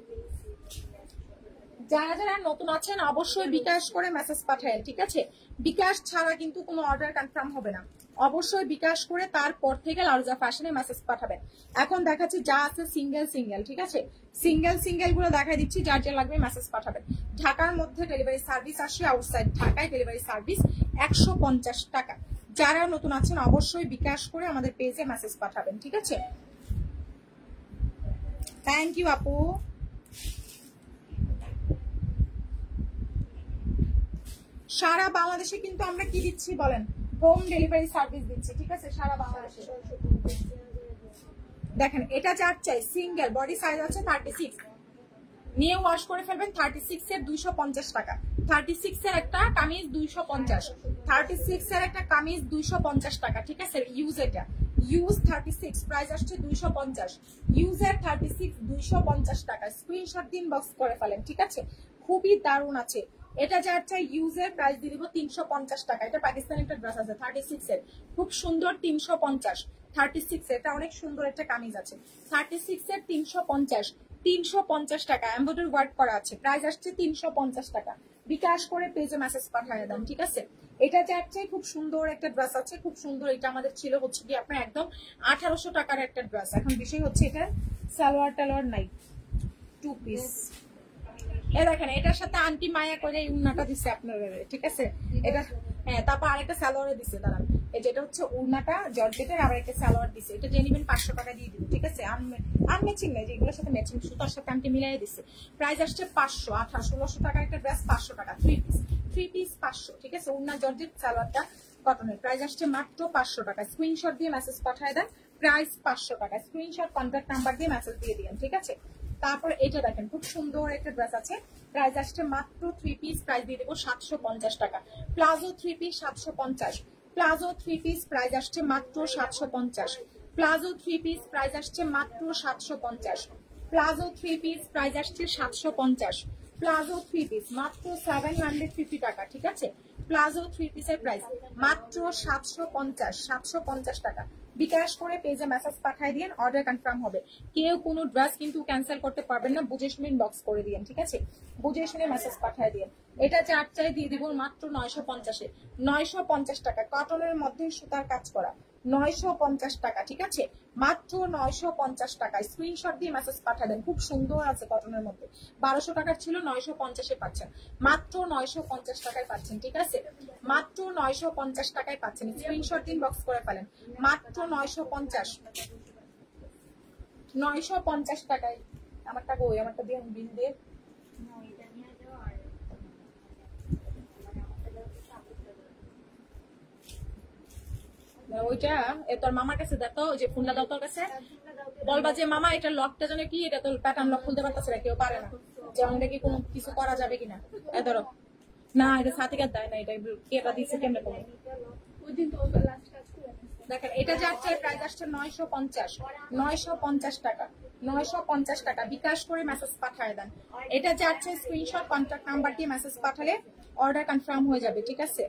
যারা যারা নতুন আছেন অবশ্যই বিকাশ করে মেসেজ পাঠায়। ঠিক আছে, বিকাশ ছাড়া কিন্তু কোনো অর্ডার কনফার্ম হবে না। অবশ্যই বিকাশ করে তারপর থেকে লারুজা ফ্যাশনে মেসেজ পাঠাবেন। এখন দেখাচ্ছি যা আছে সিঙ্গেল সিঙ্গেল। ঠিক আছে, সিঙ্গেল সিঙ্গেল গুলো দেখাই দিচ্ছি, যার যা লাগবে মেসেজ পাঠাবেন। ঢাকার মধ্যে ডেলিভারি সার্ভিস আসে, আউটসাইড ঢাকায় ডেলিভারি সার্ভিস 150 টাকা। যারা নতুন আছেন অবশ্যই বিকাশ করে আমাদের পেজে মেসেজ পাঠাবেন। ঠিক আছে, থ্যাংক ইউ আপু। সারা বাংলাদেশে কিন্তু আমরা কি দিচ্ছি বলেন, হোম ডেলিভারি সার্ভিস দিচ্ছি। ঠিক আছে, সারা বাংলাদেশে। দেখেন এটা যার চাই সিঙ্গেল, বডি সাইজ আছে 36, নিয়ে ওয়াশ করে ফেলবেন। 36 এর 250 টাকা। 36 এর একটা কামিজ 250, 36 এর একটা কামিজ 250 টাকা। ঠিক আছে, ইউজ এটা ইউজ 36 প্রাইস আসছে 250। ইউজের 36 250 টাকা। স্ক্রিনশট দিন, বক্স করে ফেলেন। ঠিক আছে, খুবই দারুণ আছে। এটা যার চাই ইউজের প্রাইস দিয়ে দিব 350 টাকা। এটা পাকিস্তানি একটা ড্রেস আছে 36 এর, খুব সুন্দর 350। 36 এটা অনেক সুন্দর একটা কামিজ আছে। 36 এর 350, 350 টাকা। এমব্রয়ডারি ওয়ার্ক করা আছে, প্রাইস আসছে 350 টাকা। বিকাশ করে পেজে মেসেজ পাঠিয়ে দেন। ঠিক আছে, এটা যার চাই খুব সুন্দর একটা ড্রেস আছে, খুব সুন্দর। এটা আমাদের ছিল হচ্ছে কি আপনার একদম 1800 টাকার একটা ড্রেস। এখন বিষয় হচ্ছে এটা সালোয়ার টালোয়ার নাই, 2 পিস। এ দেখেন এটার সাথে আন্টি মায়া করে উন্নাটা দিচ্ছে আপনার। ঠিক আছে, এটা হ্যাঁ, তারপর আরেকটা সালোয়ারে দিচ্ছে দাঁড়ান। এই যেটা হচ্ছে উন্নাটা জর্জেটের, আবার একটা সালোয়ার দিচ্ছে। এটা যে নেবেন 500 টাকা দিয়ে দিব। ঠিক আছে, আনমেচিং নাই, যেগুলোর সাথে ম্যাচিং সুতার সাথে আন্টি মিলাই দিচ্ছে। প্রাইস আসছে 500, 1600 টাকার একটা ড্রেস 500 টাকা। 3 পিস, 3 পিস 500। ঠিক আছে, উন্না জর্জেট সালোয়ারটা কটনের, প্রাইস আসছে মাত্র 500 টাকা। স্ক্রিনশট দিয়ে মেসেজ পাঠিয়ে দেন, প্রাইস 500 টাকা। স্ক্রিনশট কন্ট্যাক্ট নাম্বার দিয়ে মেসেজ দিয়ে দিন। ঠিক আছে, তারপর এটা দেখেন খুব সুন্দর একটা ড্রেস আছে, প্রাইস আসছে মাত্র 3 পিস, প্রাইস দিয়ে দেবো 750 টাকা। Palazzo 3 piece 750, palazzo 3 piece price আসছে মাত্র 750, প্লাজো 3 পিস প্রাইস আসছে মাত্র 750, প্লাজো 3 পিস প্রাইস আসছে 750, প্লাজো 3 পিস মাত্র 750 টাকা। ঠিক আছে, প্লাজো 3 পিসের প্রাইস মাত্র 750 টাকা। বিকাশ করে পেজে মেসেজ পাঠিয়ে দিন, অর্ডার কনফার্ম হবে। কেউ কোনো ড্রেস কিন্তু ক্যান্সেল করতে পারবেন না, বুঝে শুনে ইনবক্স করে দিন। ঠিক আছে, বুঝে শুনে মেসেজ পাঠিয়ে দিন। এটা চার চাই দিয়ে দিব মাত্র 950-এ, 950 টাকা। কটনের মধ্যে সুতার কাজ করা, 950 টাকা। ঠিক আছে, মাত্র 950 টাকা। স্ক্রিনশট দিয়ে মেসেজ পাঠাবেন, খুব সুন্দর আছে কটনের মধ্যে। 1200 টাকার ছিল, 950-এ পাচ্ছেন, মাত্র 950 টাকায় পাচ্ছেন। ঠিক আছে, মাত্র 950 টাকায় পাচ্ছেন। স্ক্রিনশট দিন, বক্স করে ফেলেন, মাত্র 950, 950 টাকায়। আমারটা কই, আমারটা দিয়ে বিল দিয়ে ওইটা তোর মামার কাছে দেখো, যে ফোনটা দাও তোর কাছে, বলবা যে মামা এটা লকটা যেন কি, এটা তো প্যাটার্ন লক খুলতে পারতেছে না, কেউ পারে না, যেমন এটা কি কোনো কিছু করা যাবে কিনা। এ ধরো না, এটা সাথিকার দেয় না, এটা কেটা দিচ্ছে কেমনে করবো। দেখেন এটা যার চাই প্রাইস আসছে 950, 950 টাকা, 950 টাকা। বিকাশ করে মেসেজ পাঠিয়ে দেন। এটা যার চাই স্ক্রিনশট কন্ট্যাক্ট নাম্বার দিয়ে মেসেজ পাঠালে অর্ডার কনফার্ম হয়ে যাবে। ঠিক আছে,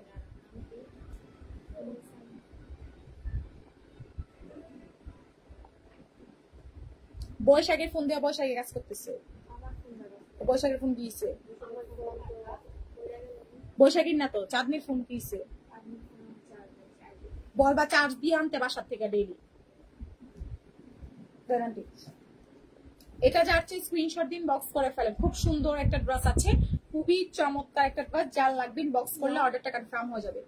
বৈশাখের ফোন দেওয়া, বৈশাখে কাজ করতেছে, বৈশাখের ফোন দিয়েছে, বৈশাখীর না তো চাঁদনির ফোন দিয়েছে, বলবা চার্জ দিয়ে আনতে বাসার থেকে ডেইলি। এটা যাচ্ছে স্ক্রিনশট দিন, বক্স করে ফেলেন। খুব সুন্দর একটা ড্রেস আছে, খুবই চমৎকার একটা ড্রেস। যার লাগবে বক্স করলে অর্ডারটা কনফার্ম হয়ে যাবে।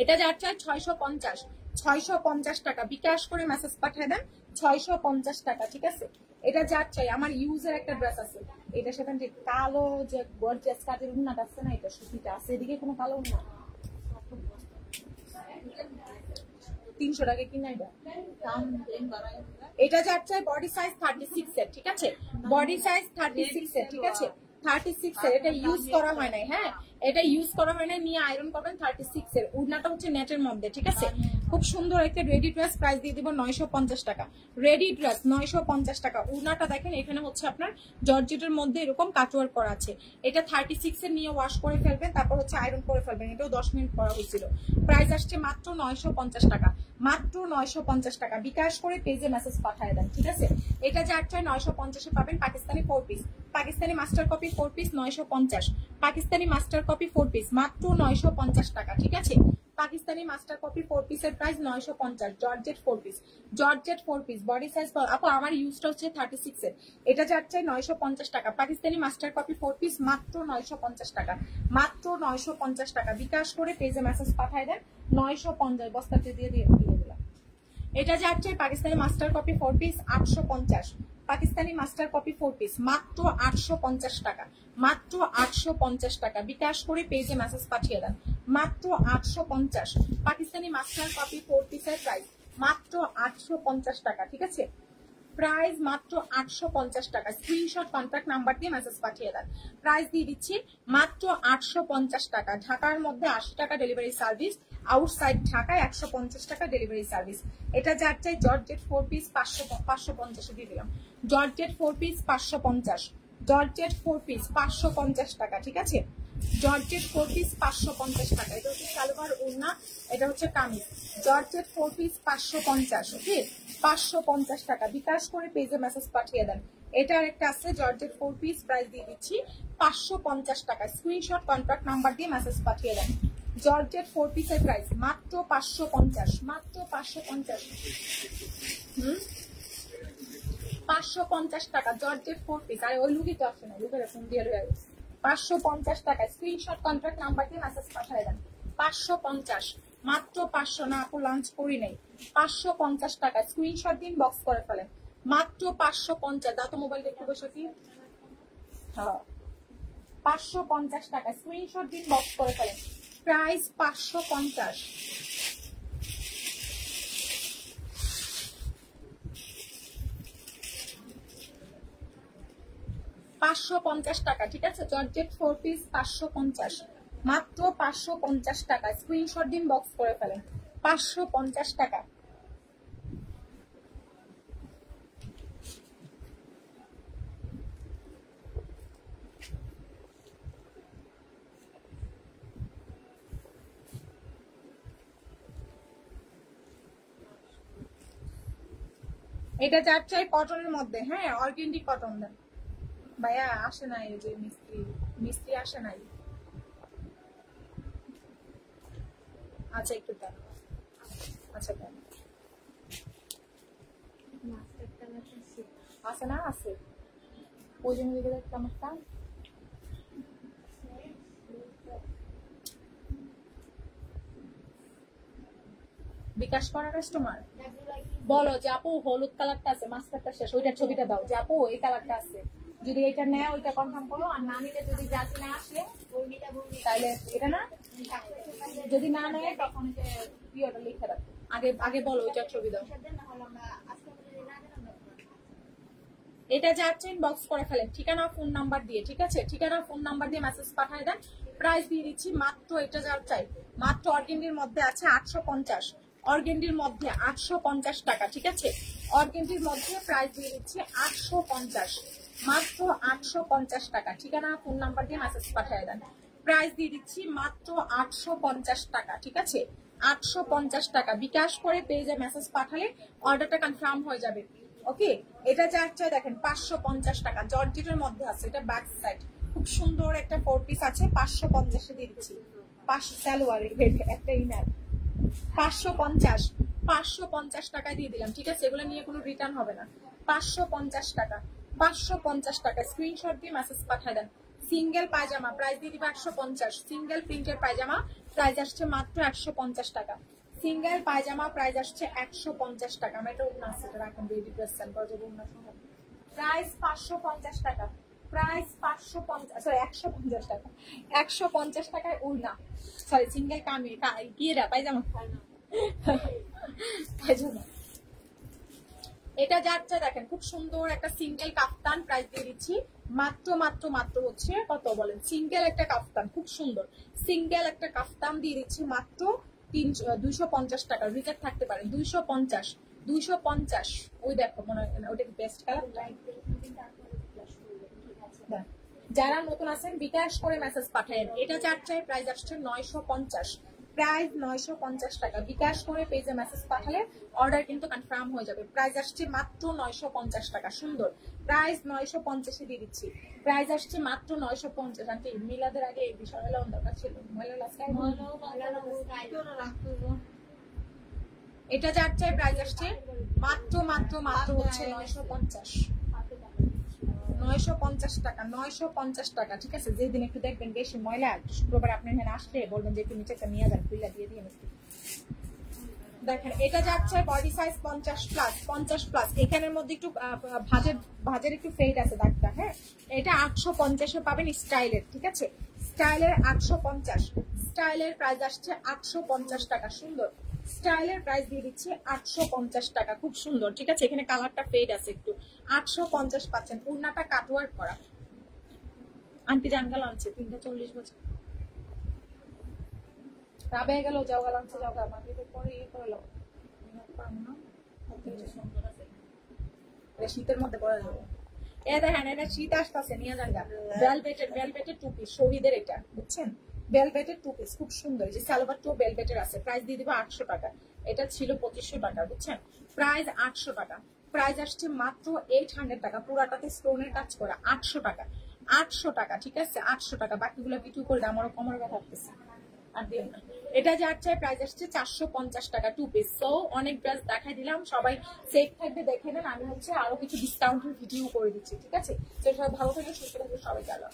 এটা যাচ্ছে 650, 650 টাকা, বিকাশ করে মেসেজ পাঠিয়ে দেন 650 টাকা, ঠিক আছে। এটা যার চাই, আমার ইউজের একটা ড্রেস আছে, এটার সাথে যে কালো যে গর্জিয়াস কাজের উন্নাটা আছে না, এটা সুতিটা আছে, এদিকে কোনো কালো উন্না 300 টাকা কিনা এটা। এটা যার চাই বডি সাইজ 36 এর, ঠিক আছে, বডি সাইজ 36 এর, ঠিক আছে, 36 এর। এটা ইউজ করা হয় নাই, হ্যাঁ এটা ইউজ করা হয় নাই, নিয়ে আয়রন করবেন। 36 এর উড়নাটা হচ্ছে নেটের মধ্যে, ঠিক আছে, খুব সুন্দর একটা রেডি ড্রেস। প্রাইস দিয়ে দিব 950 টাকা, রেডি ড্রেস 950 টাকা। উড়নাটা দেখেন এখানে হচ্ছে আপনার জর্জেটের মধ্যে এরকম কাটওয়ার্ক করা আছে। এটা 36 এর, নিয়ে ওয়াশ করে ফেলবেন, তারপর হচ্ছে আয়রন করে ফেলবেন। এটাও 10 মিনিট করা হয়েছিল। প্রাইস আসছে মাত্র 950 টাকা, মাত্র 950 টাকা। বিকাশ করে পেজে মেসেজ পাঠিয়ে দেন, ঠিক আছে। এটা যার চাই 950 এ পাবেন। Pakistani 4 piece, Pakistani master copy 4 piece 950, Pakistani master copy 4 piece মাত্র 950 টাকা, ঠিক আছে। পাকিস্তানি মাস্টার কপি 4 পিসের price 950। Georgette 4 piece, georgette 4 piece, body size আপু আমার ইউজটা হচ্ছে 36 এর। এটা যার চাই 950 টাকা। পাকিস্তানি মাস্টার কপি 4 পিস মাত্র 950 টাকা, মাত্র 950 টাকা। বিকাশ করে পেজে মেসেজ পাঠিয়ে দেন 950, বস্তাতে দিয়ে দিলাম। এটা যার চাই Pakistani master copy 4 piece 850, Pakistani master copy 4 piece মাত্র 850 টাকা, মাত্র 850 টাকা। বিকাশ করে পেজে মেসেজ পাঠিয়ে দেন মাত্র 850। পাকিস্তানি মাস্টার কপি 4 পিসের প্রাইস মাত্র 850 টাকা, ঠিক আছে, প্রাইস মাত্র 850 টাকা। স্ক্রিনশট কন্ট্যাক্ট নাম্বার দিয়ে মেসেজ পাঠিয়ে দেন। প্রাইস দিয়ে দিচ্ছি মাত্র 850 টাকা। ঢাকার মধ্যে 80 টাকা ডেলিভারি সার্ভিস, আউটসাইড ঢাকায় 150 টাকা ডেলিভারি সার্ভিস। এটা যার চাই জর্জেট 4 পিস 550 দিয়ে দিলাম। জর্জেট 4 পিস 550, জর্জেট 4 পিস 550 টাকা, ঠিক আছে, জর্জেট 4 পিস 550 টাকা। এটা হচ্ছে সালোয়ার ওড়না, এটা হচ্ছে কামিজ। জর্জেট 4 পিস 550, ওকে, 550 টাকা। বিকাশ করে পেজে মেসেজ পাঠিয়ে দেন। এটা একটা আছে জর্জেট 4 পিস, প্রাইস দিয়ে দিচ্ছি 550 টাকা। স্ক্রিনশট কন্ট্যাক্ট নাম্বার দিয়ে মেসেজ পাঠিয়ে দেন। জর্জেট 4 পিসের প্রাইস মাত্র 550, মাত্র 550, 550 টাকা। জর্জেট 4 পিস, আর ওই লুকি তো আসে না, লুকের ফোন দিয়ে রয়ে 550 টাকা। স্ক্রিনশট কন্ট্যাক্ট নাম্বার দিয়ে মেসেজ পাঠিয়ে দেন 550, মাত্র 500 না আপু লাঞ্চ করি নাই, 550 টাকা। স্ক্রিনশট দিন, বক্স করে ফেলেন মাত্র 550। দাও তো মোবাইল দেখতে বসে কি, হ্যাঁ 550 টাকা। স্ক্রিনশট দিন, বক্স করে ফেলেন। প্রাইস 550, 550 টাকা, ঠিক আছে। জর্জেট 4 পিস 550, মাত্র 550 টাকা। স্ক্রিনশট দিন, বক্স করে ফেলেন 550 টাকা। এটা যার চাই কটনের মধ্যে, হ্যাঁ অর্গেন্ডি কটন দেন। ভাইয়া আসে নাই, যে মিস্ত্রি, মিস্ত্রি আসে নাই। আচ্ছা একটু দেন, আচ্ছা দেন। আছে না, আছে ওই জন্য দিকে দেখতে আমারটা। বিকাশ করা কাস্টমার বলো যে আপু হলুদ কালারটা আছে, মাস্টারটা শেষ, ওইটার ছবিটা দাও যে আপু এই কালারটা আছে। যদি এটা নেয় ওইটা কনফার্ম করো, আর না নিলে যদি জাতি না আসে তাহলে এটা না, যদি না নেয় তখন ওটা লিখে রাখো। আগে আগে বলো ওইটার ছবি দাও। এটা যাচ্ছেন বক্স করে ফেলেন ঠিকানা ফোন নাম্বার দিয়ে, ঠিক আছে, ঠিকানা ফোন নাম্বার দিয়ে মেসেজ পাঠিয়ে দেন। প্রাইস দিয়ে দিচ্ছি মাত্র, এটা যার চাই মাত্র অর্গেন্ডির মধ্যে আছে 850, অর্গেন্ডির মধ্যে 850 টাকা, ঠিক আছে, অর্গেন্ডির মধ্যে প্রাইস দিয়ে দিচ্ছি 850, মাত্র 850 টাকা। ঠিকানা ফোন নাম্বার দিয়ে মেসেজ পাঠিয়ে দেন। প্রাইস দিয়ে দিচ্ছি মাত্র 850 টাকা, ঠিক আছে, 850 টাকা। বিকাশ করে পেজে মেসেজ পাঠালে অর্ডারটা কনফার্ম হয়ে যাবে, ওকে। এটা যার চাই দেখেন 550 টাকা, জর্জেটের মধ্যে আছে, এটা ব্যাক সাইড, খুব সুন্দর একটা 4 পিস আছে, 550 দিয়ে দিচ্ছি। 5 সালোয়ার একটা ইনার 550, 550 টাকা দিয়ে দিলাম, ঠিক আছে, এগুলো নিয়ে কোনো রিটার্ন হবে না। 550 টাকা, 550 টাকা। স্ক্রিনশট দিয়ে মেসেজ পাঠিয়ে দেন। সিঙ্গেল পায়জামা প্রাইস দিয়ে দিবে 150, সিঙ্গেল প্রিন্টের পায়জামা প্রাইস আসছে মাত্র 150 টাকা। সিঙ্গেল পায়জামা প্রাইস আসছে 150 টাকা। আমি এটা উন্না আছে, এটা রাখুন বেবি ড্রেস সেন্ড করা যাবে উন্না সহ। প্রাইস 550 টাকা, প্রাইস 550, সরি 150 টাকা, 150 টাকায় উন্না, সরি সিঙ্গেল কামি কি রে পায়জামা, পায়জামা। এটা যাচ্ছে দেখেন খুব সুন্দর একটা সিঙ্গেল কাফতান, প্রাইস দিয়ে দিচ্ছি মাত্র মাত্র মাত্র হচ্ছে কত বলেন, সিঙ্গেল একটা কাফতান খুব সুন্দর, সিঙ্গেল একটা কাফতান দিয়ে দিচ্ছি মাত্র 250 টাকা। রিজেক্ট থাকতে পারে, 250, 250। ওই দেখো মনে হয় ওটা কি বেস্ট কালার। যারা নতুন আছেন বিকাশ করে মেসেজ পাঠায়েন। এটা যাচ্ছে প্রাইস আসছে 950, প্রাইস 950 টাকা। বিকাশ করে পেজে মেসেজ পাঠালে অর্ডার কিন্তু কনফার্ম হয়ে যাবে। প্রাইস আসছে মাত্র 950 টাকা, সুন্দর প্রাইস 950 দিয়ে দিচ্ছি। প্রাইস আসছে মাত্র 950। আন্টি মিলাদের আগে এই বিষয় হলো দরকার ছিল, এটা যাচ্ছে প্রাইস আসছে মাত্র মাত্র মাত্র হচ্ছে 950, 950 টাকা, 950 টাকা। ঠিক আছে, যেদিন একটু দেখবেন বেশি ময়লা, শুক্রবার আপনি এখানে আসলে বলবেন যে একটু নিচে নিয়ে যান, খুলে দিয়ে দিয়ে দেখেন। এটা যাচ্ছে বডি সাইজ 50 প্লাস, 50 প্লাস। এখানের মধ্যে একটু ভাজের একটু ফেড আছে দাগটা, হ্যাঁ। এটা 850 পাবেন স্টাইলের, ঠিক আছে, স্টাইলের 850। স্টাইলের প্রাইস আসছে 850 টাকা, সুন্দর স্টাইলের প্রাইস দিয়ে দিচ্ছি 850 টাকা, খুব সুন্দর। ঠিক আছে, এখানে কালারটা ফেড আছে একটু, 850 পাচ্ছেন। ওড়নাটা কাটওয়ার্ক করা। আন্টি জানগাল আনছে 340 বছর রাবে গেল, যাও গেল আনছে, যাও গা মাটিতে পরে ইয়ে করে লো, শীতের মধ্যে পরে যাবো। এ দেখেন এটা শীত আসতেছে, নিয়ে যান গা। বেলভেটের টু পিস, শহীদের এটা বুঝছেন, বেলভেটের টু পিস খুব সুন্দর। যে সালোয়ার টু বেলভেটের আছে, প্রাইস দিয়ে দিব 800 টাকা। এটা ছিল 2500 টাকা, বুঝছেন, প্রাইস 800 টাকা। প্রাইস আসছে মাত্র 800 টাকা, পুরাটাতে স্টোনের কাজ করা, 800 টাকা, 800 টাকা। ঠিক আছে, 800 টাকা। বাকিগুলো বিটু করে আমারও কমার কথা ভাবতেছে আর দিন না। এটা যাচ্ছে প্রাইস আসছে 450 টাকা টু পিস। সো অনেক ড্রেস দেখাই দিলাম, সবাই সেফ থাকবে, দেখে নেন। আমি হচ্ছে আরো কিছু ডিসকাউন্টের ভিডিও করে দিচ্ছি, ঠিক আছে। তো সবাই ভালো থাকবে, সুস্থ থাকবে, সবাই ভালো।